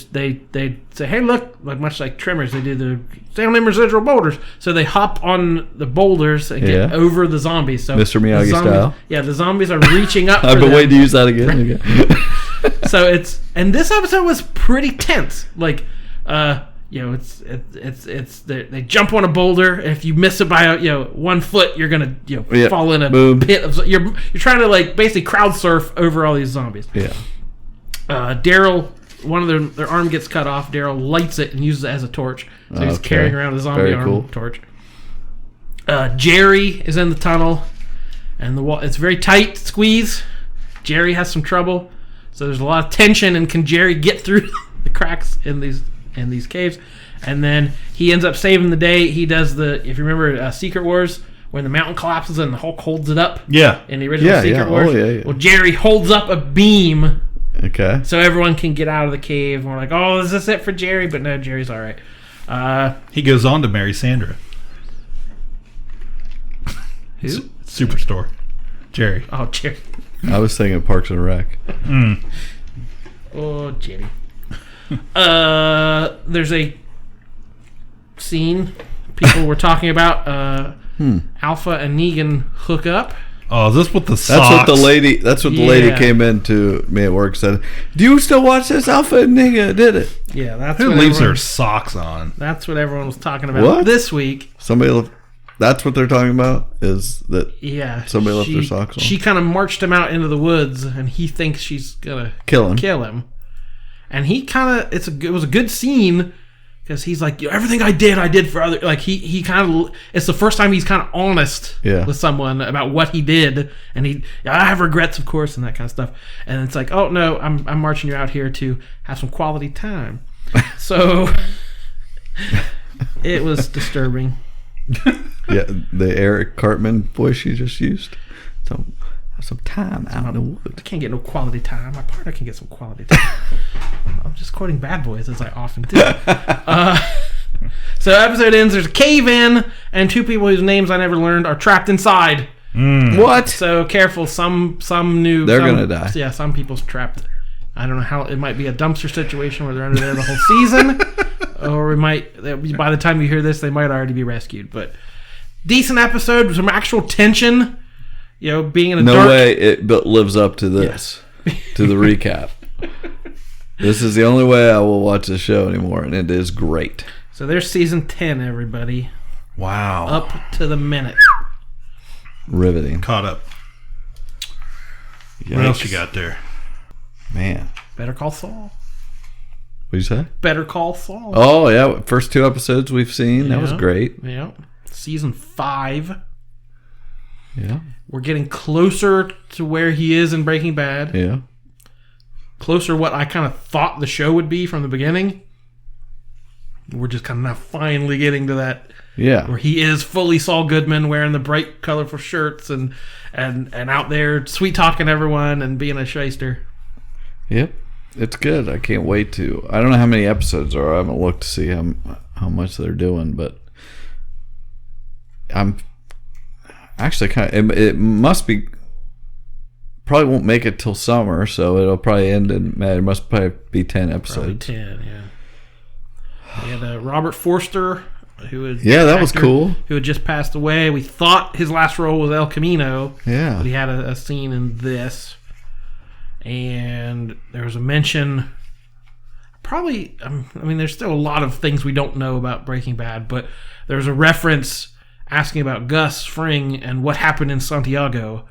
say, hey, look, like much like Tremors, they do the sound and residual boulders. So they hop on the boulders and get over the zombies. So Mr. Miyagi style. Yeah, the zombies are reaching up. I've been waiting to use that again. So and this episode was pretty tense. Like, they jump on a boulder, and if you miss it by 1 foot, you're gonna fall in a pit of. You're trying to like basically crowd surf over all these zombies. Yeah. Daryl. One of their arm gets cut off. Daryl lights it and uses it as a torch. So he's carrying around a zombie arm torch. Jerry is in the tunnel, and the wall. It's very tight squeeze. Jerry has some trouble, so there's a lot of tension. And can Jerry get through the cracks in these caves? And then he ends up saving the day. He does if you remember Secret Wars, when the mountain collapses and the Hulk holds it up. Yeah. In the original Secret Wars. Oh, yeah. Well, Jerry holds up a beam. Okay. So everyone can get out of the cave. And we're like, oh, is this it for Jerry? But no, Jerry's all right. He goes on to marry Sandra. Who? Superstore. Jerry. Oh, Jerry. I was thinking Parks and Rec. Oh, Jenny. There's a scene people were talking about. Alpha and Negan hook up. Oh, is this what the socks? That's what the lady came in to me at work and said, "Do you still watch this? Alpha and Negan did it." Yeah, that's Who what leaves their socks on? That's what everyone was talking about this week. That's what they're talking about, is that somebody left their socks on. She kind of marched him out into the woods, and he thinks she's gonna kill him. And he kind of it was a good scene because he's like, everything I did for other. Like he kind of, it's the first time he's kind of honest with someone about what he did, and I have regrets, of course, and that kind of stuff. And it's like, oh no, I'm marching you out here to have some quality time. So it was disturbing. Yeah, the Eric Cartman voice you just used. Some time out in the woods. I can't get no quality time. My partner can get some quality time. I'm just quoting Bad Boys, as I often do. So episode ends. There's a cave in, and two people whose names I never learned are trapped inside. What? So careful. Some new. They're gonna die. Yeah, some people's trapped. I don't know how. It might be a dumpster situation where they're under there the whole season, or it might. By the time you hear this, they might already be rescued. But decent episode with some actual tension. You know, being in a no way it lives up to this, to the recap. This is the only way I will watch the show anymore, and it is great. So there's season 10, everybody. Wow. Up to the minute. Riveting. Caught up. Yikes. What else you got there? Man. Better Call Saul. What'd you say? Better Call Saul. Oh, yeah. First 2 episodes we've seen. That was great. Yeah. Season 5. Yeah. We're getting closer to where he is in Breaking Bad. Yeah. Closer what I kind of thought the show would be from the beginning. We're just kind of now finally getting to that. Yeah. Where he is fully Saul Goodman, wearing the bright, colorful shirts and out there sweet talking everyone and being a shyster. Yep. It's good. I can't wait to. I don't know how many episodes there are. I haven't looked to see how much they're doing, but I'm actually kind of. It must be. Probably won't make it till summer, so it'll probably end in May. It must probably be 10 episodes. Probably 10, yeah. We had Robert Forster, who was that was cool. Who had just passed away. We thought his last role was El Camino. Yeah, but he had a scene in this, and there was a mention. Probably, I mean, there's still a lot of things we don't know about Breaking Bad, but there's a reference asking about Gus Fring and what happened in Santiago.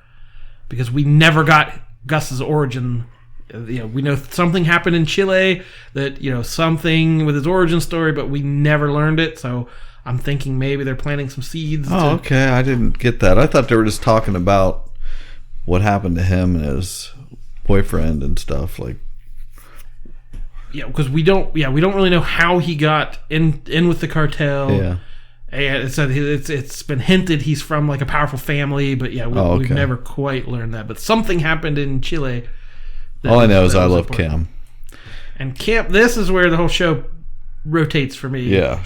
Because we never got Gus's origin. You know, we know something happened in Chile, that, you know, something with his origin story, but we never learned it. So I'm thinking maybe they're planting some seeds. Oh, okay. I didn't get that. I thought they were just talking about what happened to him and his boyfriend and stuff. Like, yeah, because we don't really know how he got in with the cartel. Yeah. And it's been hinted he's from like a powerful family, but we've never quite learned that. But something happened in Chile. All I know is I love Kim. And Kim, this is where the whole show rotates for me. Yeah,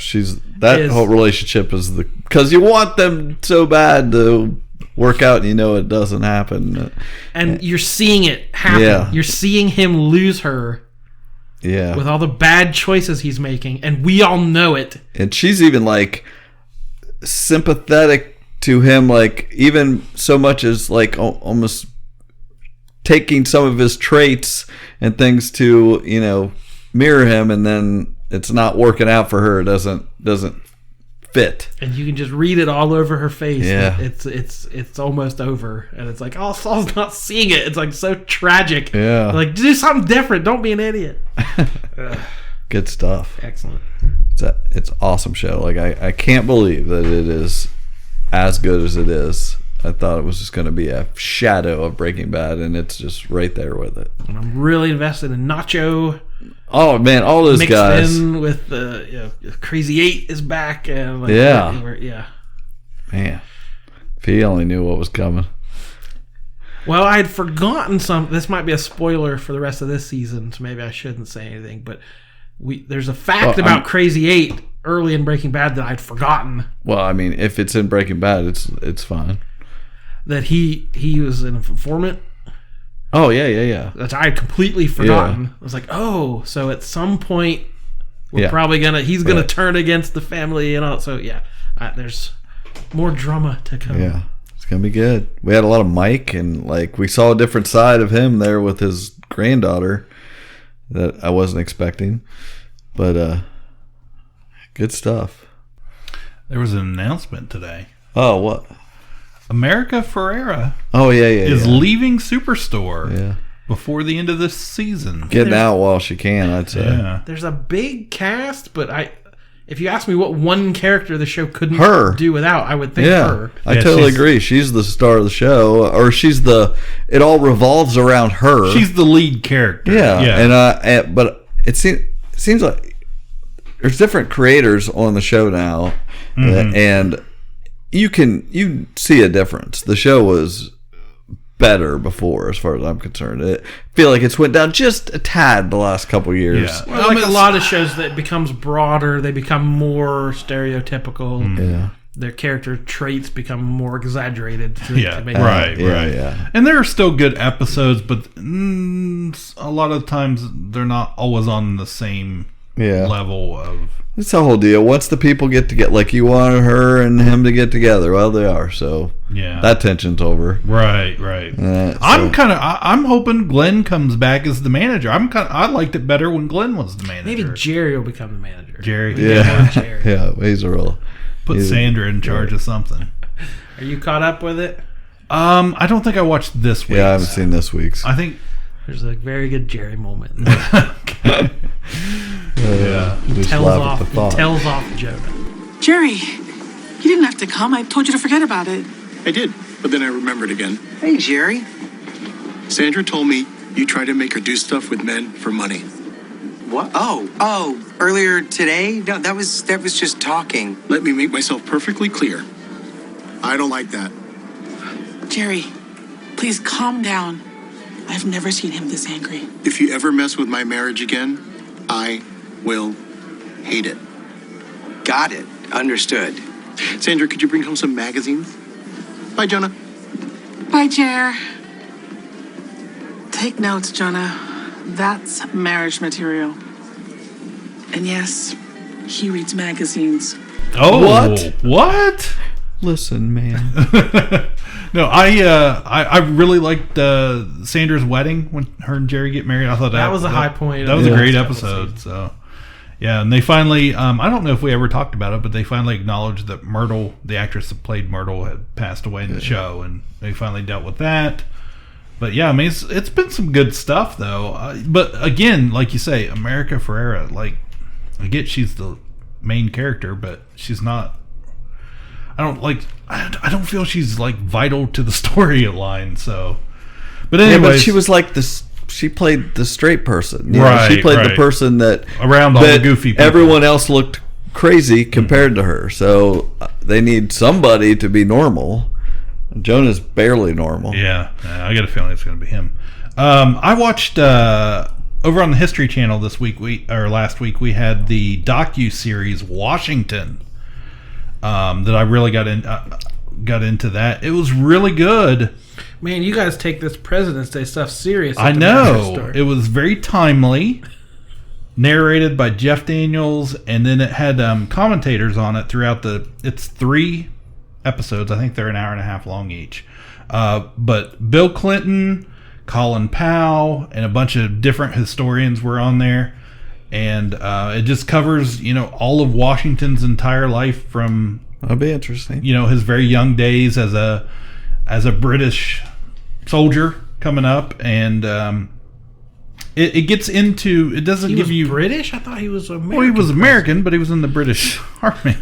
whole relationship is because you want them so bad to work out, and you know it doesn't happen. And you're seeing it happen. Yeah. You're seeing him lose her. Yeah. With all the bad choices he's making, and we all know it. And she's even like sympathetic to him, like even so much as like almost taking some of his traits and things to, you know, mirror him, and then it's not working out for her. It doesn't fit, and you can just read it all over her face. Yeah, it's almost over, and it's like, oh, Saul's not seeing it. It's like so tragic. Yeah, like, do something different. Don't be an idiot. Good stuff. Excellent. It's awesome show. Like I can't believe that it is as good as it is. I thought it was just going to be a shadow of Breaking Bad, and it's just right there with it. And I'm really invested in Nacho. Oh man, all those mixed guys in with the Crazy 8 is back, and like, yeah. Man, if he only knew what was coming. Well, I had forgotten some. This might be a spoiler for the rest of this season, so maybe I shouldn't say anything. But there's a fact about Crazy 8 early in Breaking Bad that I'd forgotten. Well, I mean, if it's in Breaking Bad, it's fine. That he was an informant Oh yeah. That I had completely forgotten. I was like, oh, so at some point we're probably he's gonna turn against the family and all. So there's more drama to come. Yeah, it's gonna be good. We had a lot of Mike, and like we saw a different side of him there with his granddaughter that I wasn't expecting. But good stuff. There was an announcement today. Oh, what? America Ferrera. Oh yeah. Is leaving Superstore. Yeah. Before the end of this season. Getting out while she can, I'd say. Yeah. There's a big cast, but if you ask me what one character the show couldn't do without, I would think her. I totally agree. She's the star of the show, or it all revolves around her. She's the lead character. Yeah. And but it seems like there's different creators on the show now, and you see a difference. The show was better before, as far as I'm concerned. I feel like it's went down just a tad the last couple years. Yeah. Well, like a lot of shows that becomes broader, they become more stereotypical. Yeah. Their character traits become more exaggerated. To make right. And there are still good episodes, but a lot of times they're not always on the same level of. It's the whole deal. Once the people get like you wanted her and him to get together, well, they are. So that tension's over. Right. I'm hoping Glenn comes back as the manager. I liked it better when Glenn was the manager. Maybe Jerry will become the manager. Jerry. Yeah, he's a real. Put Sandra in charge of something. Are you caught up with it? I don't think I watched this week's. Yeah, I haven't seen this week's. I think there's a very good Jerry moment. He tells off Jonah. Jerry, you didn't have to come. I told you to forget about it. I did, but then I remembered again. Hey, Jerry. Sandra told me you tried to make her do stuff with men for money. What? Oh, earlier today? No, that was just talking. Let me make myself perfectly clear. I don't like that. Jerry, please calm down. I've never seen him this angry. If you ever mess with my marriage again, I will hate it. Got it. Understood. Sandra, could you bring home some magazines? Bye, Jonah. Bye, Jer. Take notes, Jonah. That's marriage material. And yes, he reads magazines. Oh, what? Listen, man. No, I really liked Sandra's wedding when her and Jerry get married. I thought that was a high point. That was a great episode. So, yeah, and they finally, I don't know if we ever talked about it, but they finally acknowledged that Myrtle, the actress that played Myrtle, had passed away in the show, and they finally dealt with that. But yeah, I mean, it's been some good stuff though. But again, like you say, America Ferrera, like, I get she's the main character, but she's not. I don't feel she's like vital to the storyline. So, but anyway, but she was like this. She played the straight person, right? She played the person that around all the goofy people. Everyone else looked crazy compared to her. So they need somebody to be normal. Jonah's barely normal. Yeah, I got a feeling it's going to be him. I watched over on the History Channel last week. We had the docu-series Washington. That I really got into that. It was really good. Man, you guys take this President's Day stuff serious. I know. It was very timely. Narrated by Jeff Daniels, and then it had commentators on it throughout it's 3 episodes. I think they're an hour and a half long each. But Bill Clinton, Colin Powell, and a bunch of different historians were on there. And it just covers, all of Washington's entire life from. That'd be interesting. His very young days as a British soldier coming up, and it gets into. It doesn't give you British. I thought he was American. Well, he was American, but he was in the British Army.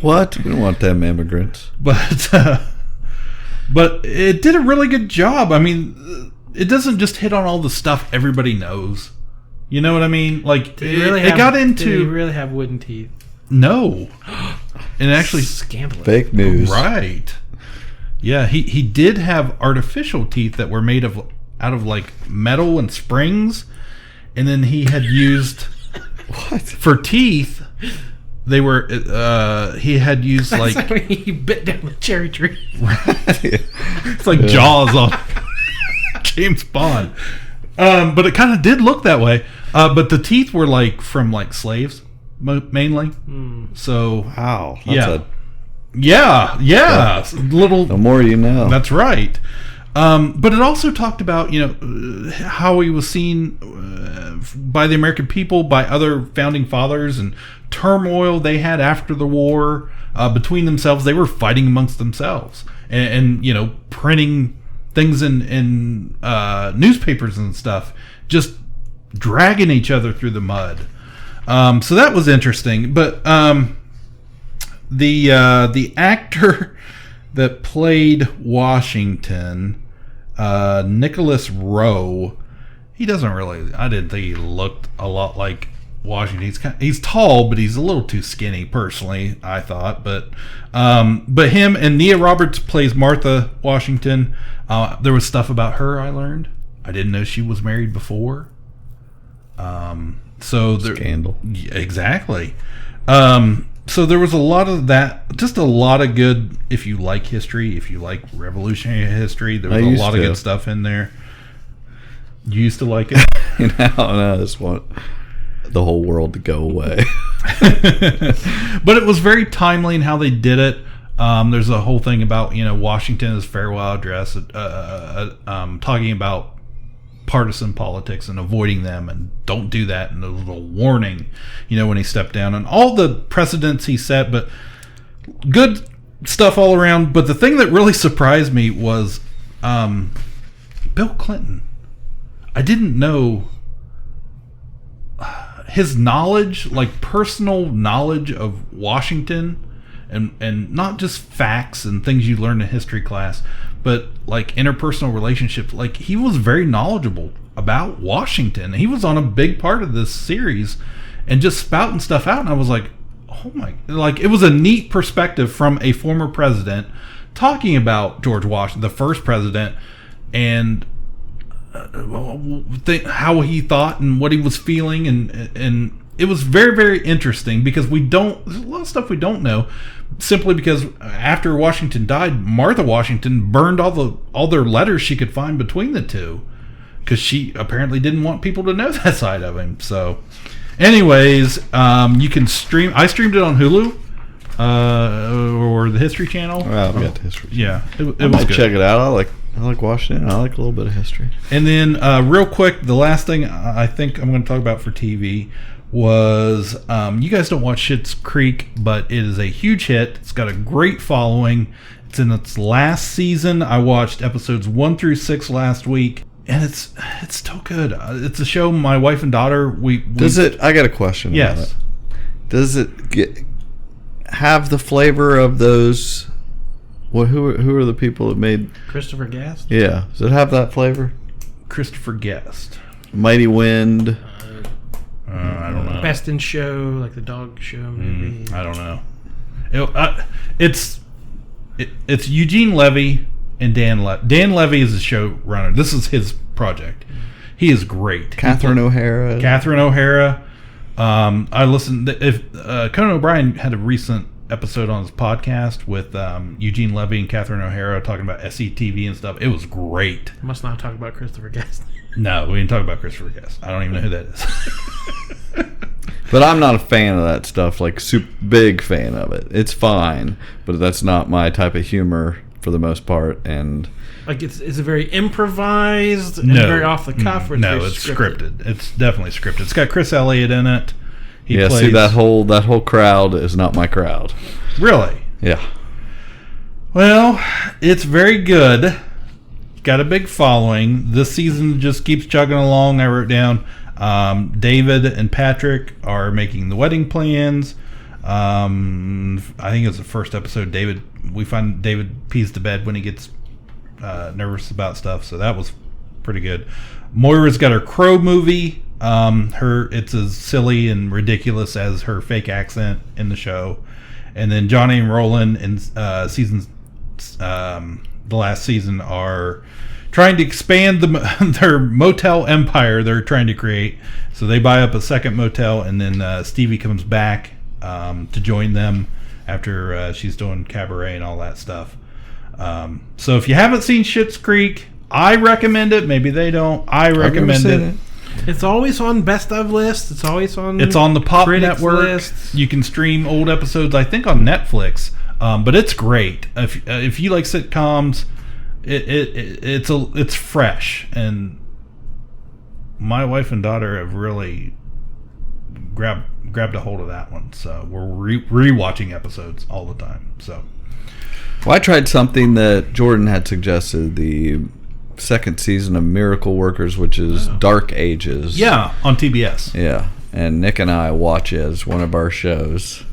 What? We don't want them immigrants. But it did a really good job. I mean, it doesn't just hit on all the stuff everybody knows. You know what I mean? Like, Did he really have wooden teeth? No. And actually, scandalous. Fake news. Right. Yeah, he did have artificial teeth that were made out of like metal and springs, and then he had used for teeth. They were he had used That's like he bit down the cherry tree. Right. It's like Jaws on. James Bond. But it kind of did look that way. But the teeth were like from like slaves mainly. So wow, yeah, little. The more you know. That's right. But it also talked about how he was seen by the American people, by other founding fathers, and turmoil they had after the war between themselves. They were fighting amongst themselves, and printing things in newspapers and stuff, just dragging each other through the mud. So that was interesting. But the actor that played Washington, Nicholas Rowe, he doesn't really. I didn't think he looked a lot like Washington. He's tall, but he's a little too skinny. Personally, I thought. But him and Nia Roberts plays Martha Washington. There was stuff about her I learned. I didn't know she was married before. Scandal. Exactly. So there was a lot of that, just a lot of good. If you like history, if you like revolutionary history, there was a lot of good stuff in there. You used to like it? I just want the whole world to go away. But it was very timely in how they did it. There's a whole thing about Washington's farewell address, talking about partisan politics and avoiding them, and don't do that, and a little warning when he stepped down, and all the precedents he set. But good stuff all around. But the thing that really surprised me was Bill Clinton. I didn't know his knowledge, like personal knowledge of Washington, and not just facts and things you learn in history class, but like interpersonal relationships. Like, he was very knowledgeable about Washington. He was on a big part of this series and just spouting stuff out. And I was like, oh my, like, it was a neat perspective from a former president talking about George Washington, the first president, and how he thought and what he was feeling. And it was very, very interesting, because there's a lot of stuff we don't know, simply because after Washington died, Martha Washington burned all their letters she could find between the two, because she apparently didn't want people to know that side of him. So anyways, you can stream. I streamed it on Hulu or the History Channel. Well, we got the History. Yeah, it was good. good. Check it out. I like Washington. I like a little bit of history. And then real quick, the last thing I think I'm going to talk about for TV was, you guys don't watch Schitt's Creek, but it is a huge hit. It's got a great following. It's in its last season. I watched episodes 1 through 6 last week, and it's still good. It's a show my wife and daughter Does it? I got a question. Yes. About it. Does it have the flavor of those? Well, who are the people that made Christopher Guest? Yeah, does it have that flavor? Christopher Guest, Mighty Wind. I don't know. Best in Show, like the dog show, maybe. I don't know. It's Eugene Levy and Dan Levy. Dan Levy is the showrunner. This is his project. He is great. Catherine O'Hara. I listened. If Conan O'Brien had a recent episode on his podcast with Eugene Levy and Catherine O'Hara talking about SCTV and stuff. It was great. Must not talk about Christopher Guest. No, we didn't talk about Christopher Guest. I don't even know who that is. But I'm not a fan of that stuff, like super big fan of it. It's fine, but that's not my type of humor for the most part. And like it's a very improvised and very off the cuff. Or it's scripted. It's definitely scripted. It's got Chris Elliott in it. He plays... see, that whole crowd is not my crowd. Really? Yeah. Well, it's very good. Got a big following. This season just keeps chugging along. I wrote down David and Patrick are making the wedding plans. I think it's the first episode. We find David pees to bed when he gets nervous about stuff, so that was pretty good. Moira's got her Crow movie. It's as silly and ridiculous as her fake accent in the show. And then Johnny and Roland in the last season are trying to expand their motel empire they're trying to create. So they buy up a second motel, and then Stevie comes back to join them after she's doing cabaret and all that stuff. So if you haven't seen Schitt's Creek, I recommend it. Maybe they don't. I recommend it. It's always on best of lists. It's always on. It's on the Pop Critics Network. lists. You can stream old episodes, I think, on Netflix. But it's great. If you like sitcoms, it's fresh, and my wife and daughter have really grabbed a hold of that one. So we're rewatching episodes all the time. So, well, I tried something that Jordan had suggested, the second season of Miracle Workers, which is Dark Ages. Yeah, on TBS. Yeah, and Nick and I watch it as one of our shows.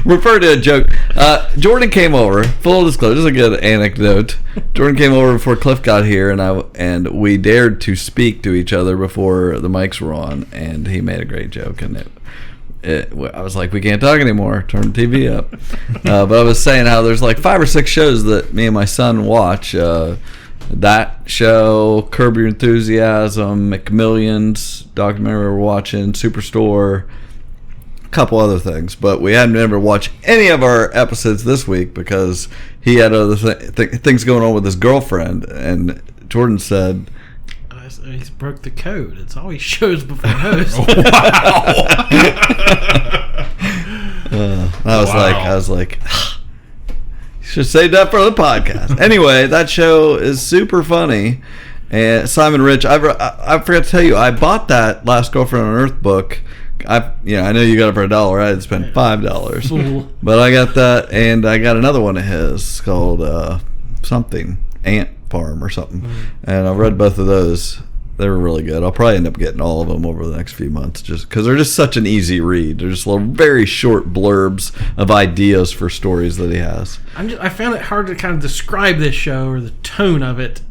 Refer to a joke. Jordan came over. Full disclosure, this is a good anecdote. Jordan came over before Cliff got here, and we dared to speak to each other before the mics were on, and he made a great joke, and I was like, we can't talk anymore. Turn the TV up. But I was saying how there's like 5 or 6 shows that me and my son watch. That show, Curb Your Enthusiasm, McMillions documentary we're watching, Superstore, a couple other things. But we hadn't ever watched any of our episodes this week because he had other things going on with his girlfriend. And Jordan said, he's broke the code. It's always shows before hosts. Wow. I was like, you should save that for the podcast. Anyway, that show is super funny. And Simon Rich, I forgot to tell you, I bought that Last Girlfriend on Earth book. I know you got it for $1. I had to spend $5, but I got that, and I got another one of his called something Ant Farm or something, and I've read both of those. They were really good. I'll probably end up getting all of them over the next few months, just because they're just such an easy read. They're just little, very short blurbs of ideas for stories that he has. I found it hard to kind of describe this show or the tone of it.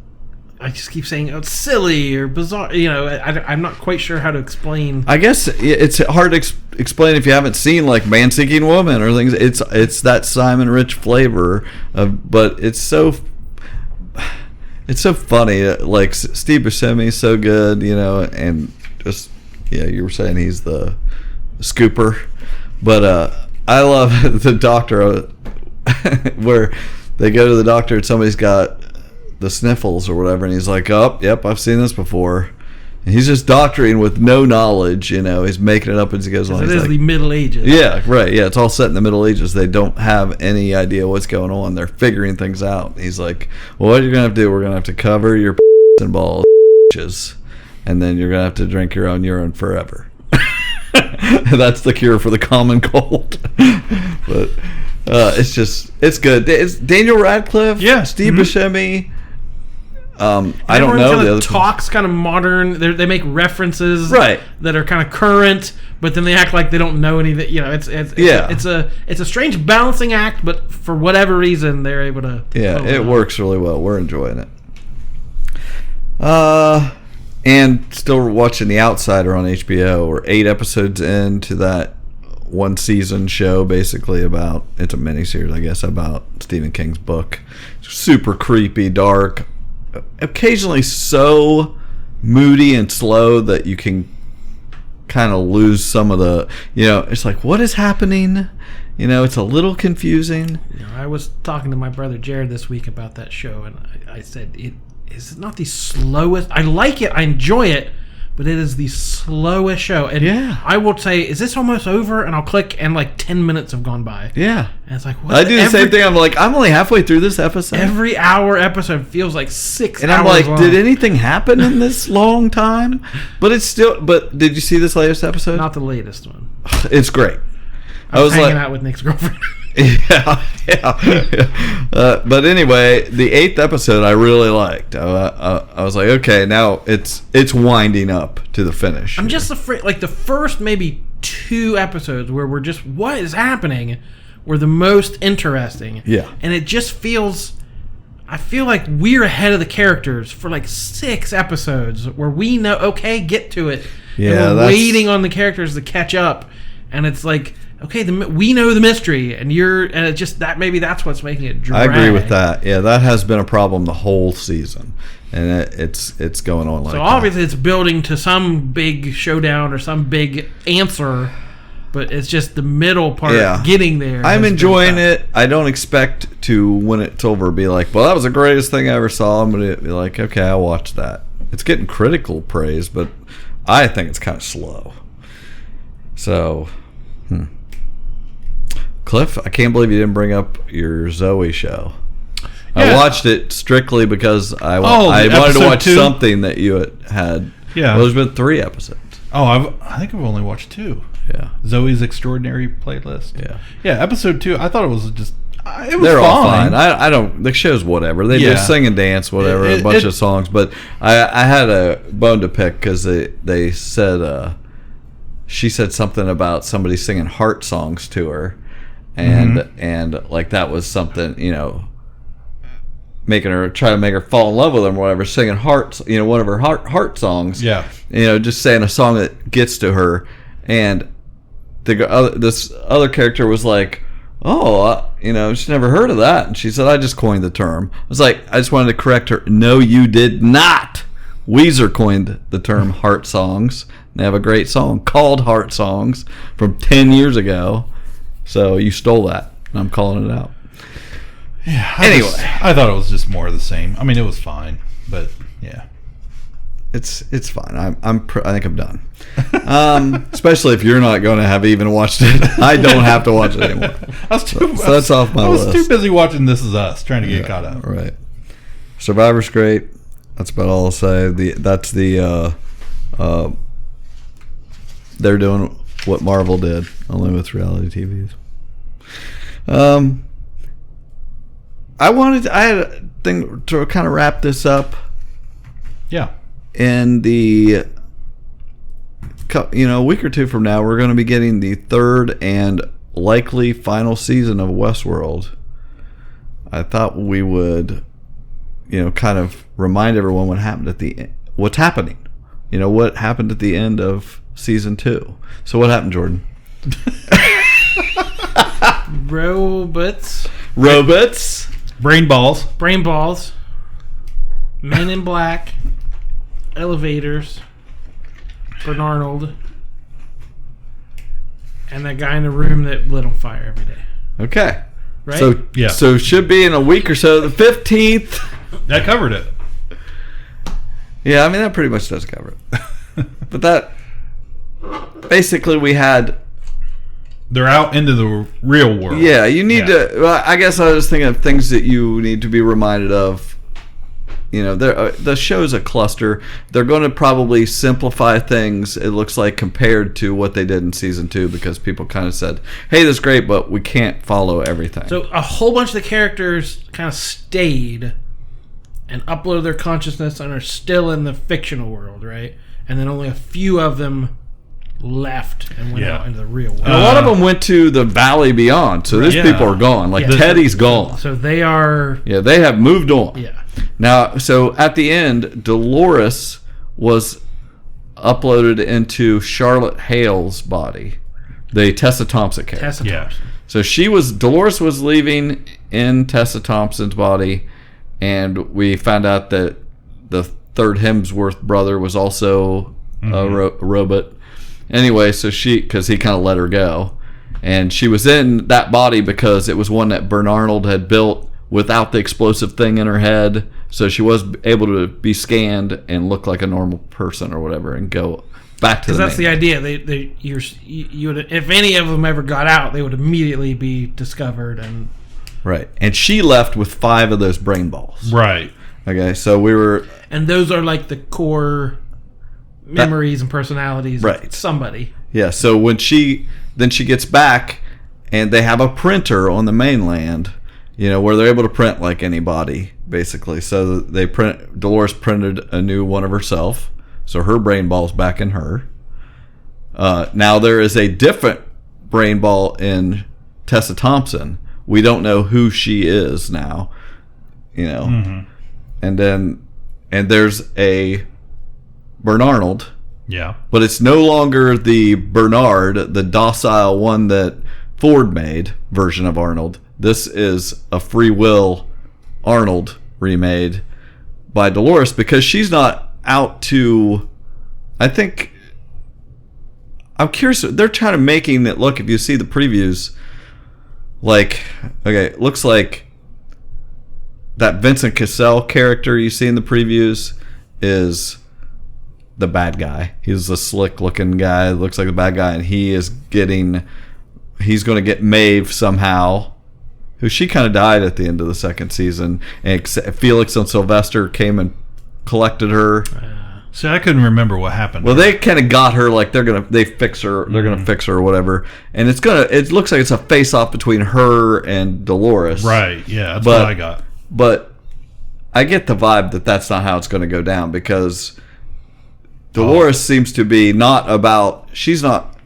I just keep saying, oh, it's silly or bizarre. You know, I'm not quite sure how to explain. I guess it's hard to explain if you haven't seen like Man Seeking Woman or things. It's that Simon Rich flavor but it's so funny. Like Steve Buscemi's so good, you know, and just you were saying he's the scooper, but I love the doctor where they go to the doctor and somebody's got the sniffles or whatever, and he's like, oh, yep, I've seen this before. And he's just doctoring with no knowledge, you know. He's making it up as he goes along. It is the Middle Ages. Yeah, right. Yeah, it's all set in the Middle Ages. They don't have any idea what's going on. They're figuring things out. And he's like, well, what you're going to have to do, we're going to have to cover your and balls, and then you're going to have to drink your own urine forever. That's the cure for the common cold. But it's good. It's Daniel Radcliffe, Steve Buscemi. I don't know. The other talks kind of modern. They make references that are kind of current, but then they act like they don't know anything. You know, it's a strange balancing act, but for whatever reason, they're able to. Yeah, it works really well. We're enjoying it. And still watching The Outsider on HBO. We're 8 episodes into that one season show, basically about. It's a miniseries, I guess, about Stephen King's book. Super creepy, dark. Occasionally so moody and slow that you can kind of lose some of the, you know, it's like, what is happening? You know, it's a little confusing. You know, I was talking to my brother Jared this week about that show, and I said, it's not the slowest. I like it, I enjoy it, but it is the slowest show. And I will say, is this almost over? And I'll click, and like 10 minutes have gone by. Yeah. And it's like, what? I do the same thing. I'm like, I'm only halfway through this episode. Every hour episode feels like 6 hours. And I'm like, did anything happen in this long time? But it's still. But did you see this latest episode? Not the latest one. It's great. I was hanging out with Nick's girlfriend. But anyway, the 8th episode I really liked. I was like, okay, now it's winding up to the finish. I'm just afraid, like the first maybe 2 episodes where we're just, what is happening, were the most interesting. Yeah. And it just feels, I feel like we're ahead of the characters for like 6 episodes where we know, okay, get to it. Yeah, and we're waiting on the characters to catch up. And it's like, okay, we know the mystery, and it's just that maybe that's what's making it drag. I agree with that. Yeah, that has been a problem the whole season, and it's going on like that. So obviously it's building to some big showdown or some big answer, But it's just the middle part, getting there. I'm enjoying it. I don't expect to, when it's over, be like, well, that was the greatest thing I ever saw. I'm going to be like, okay, I'll watch that. It's getting critical praise, but I think it's kind of slow. So, Cliff, I can't believe you didn't bring up your Zoe show. I watched it strictly because I wanted to watch something that you had. Yeah. Well, there's been 3 episodes. Oh, I think I've only watched 2. Yeah. Zoe's Extraordinary Playlist. Yeah. Yeah, episode 2, I thought it was just... It was They're fine. all fine. I don't... The show's whatever. They just sing and dance, whatever, a bunch of songs. But I had a bone to pick because they said... she said something about somebody singing heart songs to her. And like that was something, you know... try to make her fall in love with him or whatever, singing hearts, you know, one of her heart songs. Yeah. You know, just saying a song that gets to her. And this other character was like, oh, you know, she's never heard of that. And she said, I just coined the term. I was like, I just wanted to correct her. No, you did not. Weezer coined the term heart songs. They have a great song called Heart Songs from 10 years ago. So you stole that. And I'm calling it out. Yeah. I thought it was just more of the same. I mean, it was fine, but yeah, it's fine. I think I'm done. Especially if you're not going to have even watched it. I don't have to watch it anymore. So that's off my list. I was too busy watching This Is Us, trying to get caught up. Right. Survivor's great. That's about all I'll say. They're doing what Marvel did, only with reality TVs. I had a thing to kind of wrap this up. Yeah. In the, a week or 2 from now, we're going to be getting the 3rd and likely final season of Westworld. I thought we would, kind of remind everyone what happened what's happening. What happened at the end of season 2. So what happened, Jordan? Robots. Brain balls. Men in Black. Elevators. Bernarnold. And that guy in the room that lit on fire every day. Okay. Right? So should be in a week or so. The 15th. That covered it. Yeah, I mean, that pretty much does cover it. But that... Basically, we had... They're out into the real world. Yeah, you need to... Well, I guess I was thinking of things that you need to be reminded of. The show's a cluster. They're going to probably simplify things, it looks like, compared to what they did in season 2, because people kind of said, hey, this is great, but we can't follow everything. So a whole bunch of the characters kind of stayed and uploaded their consciousness and are still in the fictional world, right? And then only a few of them left and went out into the real world. And a lot of them went to the valley beyond, so these people are gone. Like Teddy's gone. So they are... Yeah, they have moved on. Yeah. Now, so at the end, Dolores was uploaded into Charlotte Hale's body, the Tessa Thompson character. Tessa Thompson. So Dolores was leaving in Tessa Thompson's body, and we found out that the third Hemsworth brother was also a robot. Anyway, so because he kind of let her go, and she was in that body because it was one that Bernarnold had built without the explosive thing in her head, so she was able to be scanned and look like a normal person or whatever, and go back to the Because that's the idea. You would, if any of them ever got out, they would immediately be discovered and. Right, and she left with 5 of those brain balls. Right. Okay, so we were. And those are like the core memories and personalities of somebody. Yeah, so when she gets back, and they have a printer on the mainland, where they're able to print like anybody, basically. So Dolores printed a new one of herself, so her brain ball's back in her. Now there is a different brain ball in Tessa Thompson. We don't know who she is now, and there's a Bernarnold. Yeah. But it's no longer the Bernard, the docile one that Ford made version of Arnold. This is a free will Arnold remade by Dolores, because she's not out to... I think I'm curious. They're trying to making it look. If you see the previews, like, okay, it looks like that Vincent Cassell character you see in the previews is the bad guy. He's a slick looking guy. Looks like the bad guy, and he's going to get Maeve somehow. Who she kind of died at the end of the second season, and Felix and Sylvester came and collected her. See, I couldn't remember what happened. Well, they kind of got her, like they fix her, they're gonna fix her or whatever, and it looks like it's a face off between her and Dolores. Right? Yeah, that's what I got. But I get the vibe that that's not how it's going to go down, because Dolores seems to be not about. She's not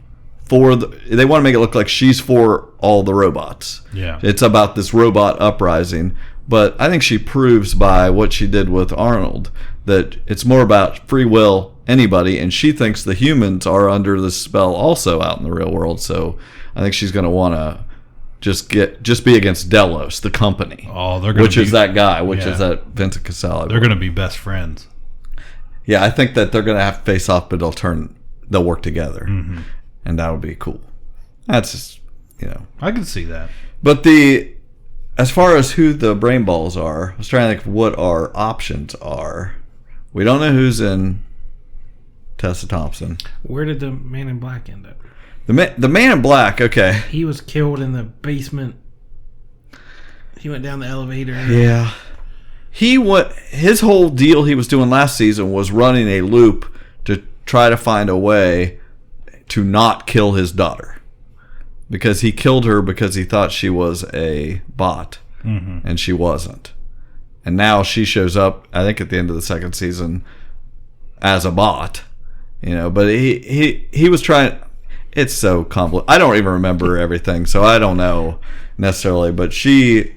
for they want to make it look like she's for all the robots. Yeah, it's about this robot uprising. But I think she proves by what she did with Arnold that it's more about free will, anybody, and she thinks the humans are under this spell also out in the real world. So I think she's going to want to just be against Delos, the company. Oh, they're going which is that guy, which is that Vincent Cassell. They're going to be best friends. Yeah, I think that they're going to have to face off, but they'll work together, and that'll be cool. That's just I can see that. But as far as who the brain balls are, I was trying to think of what our options are. We don't know who's in Tessa Thompson. Where did the Man in Black end up? The Man in Black, okay. He was killed in the basement. He went down the elevator. Yeah. His whole deal he was doing last season was running a loop to try to find a way to not kill his daughter. Because he killed her because he thought she was a bot, and she wasn't. And now she shows up, I think, at the end of the second season as a bot, But he was trying. It's so complicated. I don't even remember everything, so I don't know necessarily. But he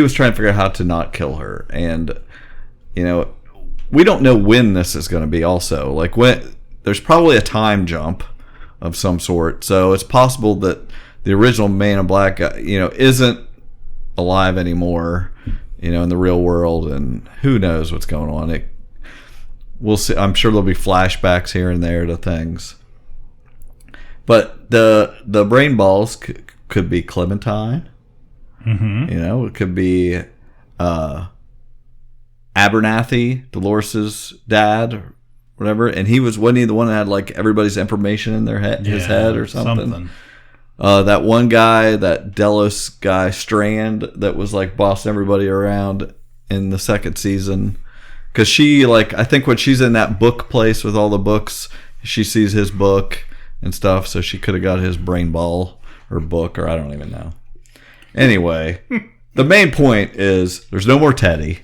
was trying to figure out how to not kill her, and we don't know when this is going to be. Also, like there's probably a time jump of some sort, so it's possible that the original Man in Black, isn't alive anymore, in the real world, and who knows what's going on. We'll see. I'm sure there'll be flashbacks here and there to things, but the brain balls could be Clementine. It could be Abernathy, Dolores's dad. Whatever, and wasn't he the one that had like everybody's information in their head, his head or something? That one guy, that Delos guy, Strand, that was like bossing everybody around in the second season, because she I think when she's in that book place with all the books, she sees his book and stuff, so she could have got his brain ball or book, or I don't even know. Anyway, the main point is there's no more Teddy.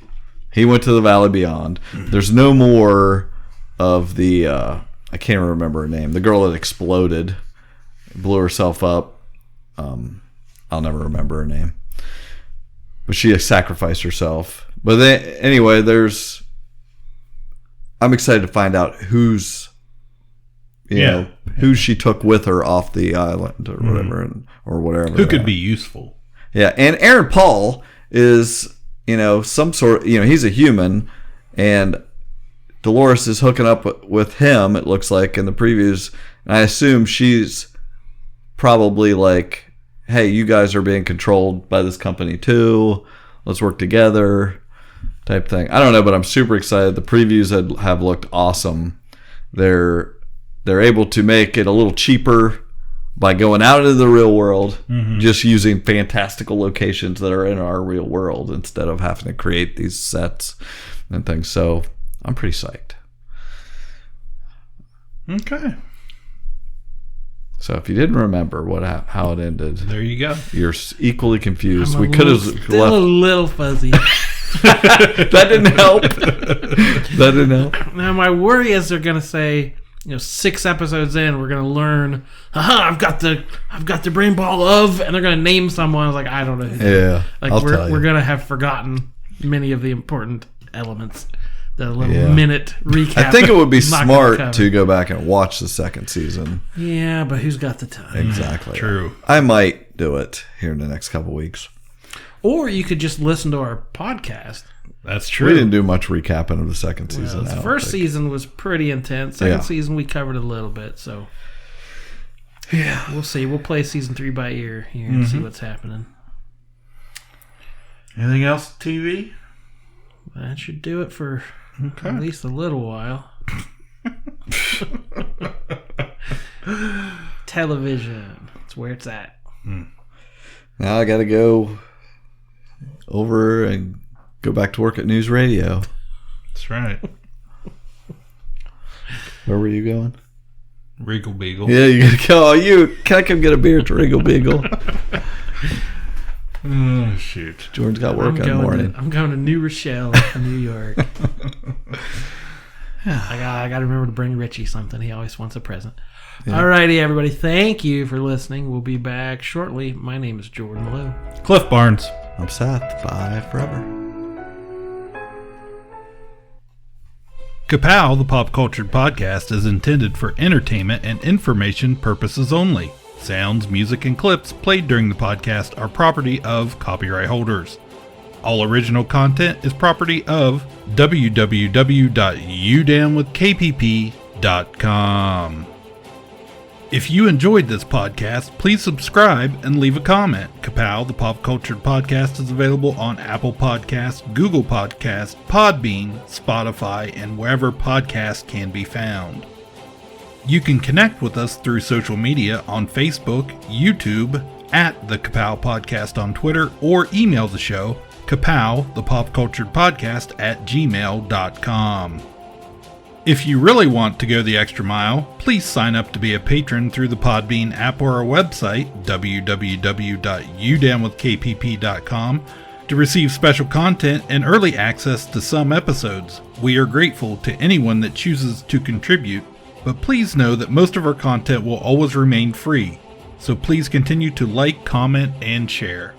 He went to the Valley Beyond. There's no more of the I can't remember her name, the girl that exploded, blew herself up. I'll never remember her name, but she sacrificed herself. But anyway, I'm excited to find out who she took with her off the island or whatever, or whatever. Who could be useful? Yeah, and Aaron Paul is some sort. He's a human, and Dolores is hooking up with him, it looks like, in the previews. And I assume she's probably like, hey, you guys are being controlled by this company too. Let's work together type thing. I don't know, but I'm super excited. The previews have looked awesome. They're able to make it a little cheaper by going out into the real world, just using fantastical locations that are in our real world instead of having to create these sets and things. So I'm pretty psyched. Okay. So if you didn't remember how it ended, there you go. You're equally confused. We could have still a little fuzzy. That didn't help. That didn't help. Now my worry is they're gonna say, 6 episodes in, we're gonna learn. I've got the brain ball of, and they're gonna name someone. I was like, I don't know. Yeah, we're gonna have forgotten many of the important elements. The little minute recap. I think it would be smart to go back and watch the second season. Yeah, but who's got the time? Exactly. True. I might do it here in the next couple weeks. Or you could just listen to our podcast That's true. We didn't do much recapping of the second season. The first season was pretty intense. Second season we covered a little bit, so yeah, we'll see. We'll play season 3 by ear here and see what's happening. Anything else, TV? That should do it for at least a little while. Television. That's where it's at. Now I got to go over and go back to work at News Radio. That's right. Where were you going? Regal Beagle. Yeah, you got to go. Can I come get a beer at Regal Beagle? Oh, shoot. Jordan's got work in the morning. I'm going to New Rochelle, New York. I got to remember to bring Richie something. He always wants a present. Yeah. Alrighty, everybody. Thank you for listening. We'll be back shortly. My name is Jordan Lowe. Cliff Barnes. I'm Seth. Bye forever. Ka-Pow, the pop culture podcast, is intended for entertainment and information purposes only. Sounds, music, and clips played during the podcast are property of copyright holders. All original content is property of www.udownwithkpp.com. If you enjoyed this podcast, please subscribe and leave a comment. Ka-Pow, the pop culture podcast, is available on Apple Podcasts, Google Podcasts, Podbean, Spotify, and wherever podcasts can be found. You can connect with us through social media on Facebook, YouTube, at the Ka-Pow Podcast on Twitter, or email the show, Ka-Pow, the pop culture podcast, @gmail.com. If you really want to go the extra mile, please sign up to be a patron through the Podbean app or our website, www.udownwithkpp.com, to receive special content and early access to some episodes. We are grateful to anyone that chooses to contribute, but please know that most of our content will always remain free, so please continue to like, comment, and share.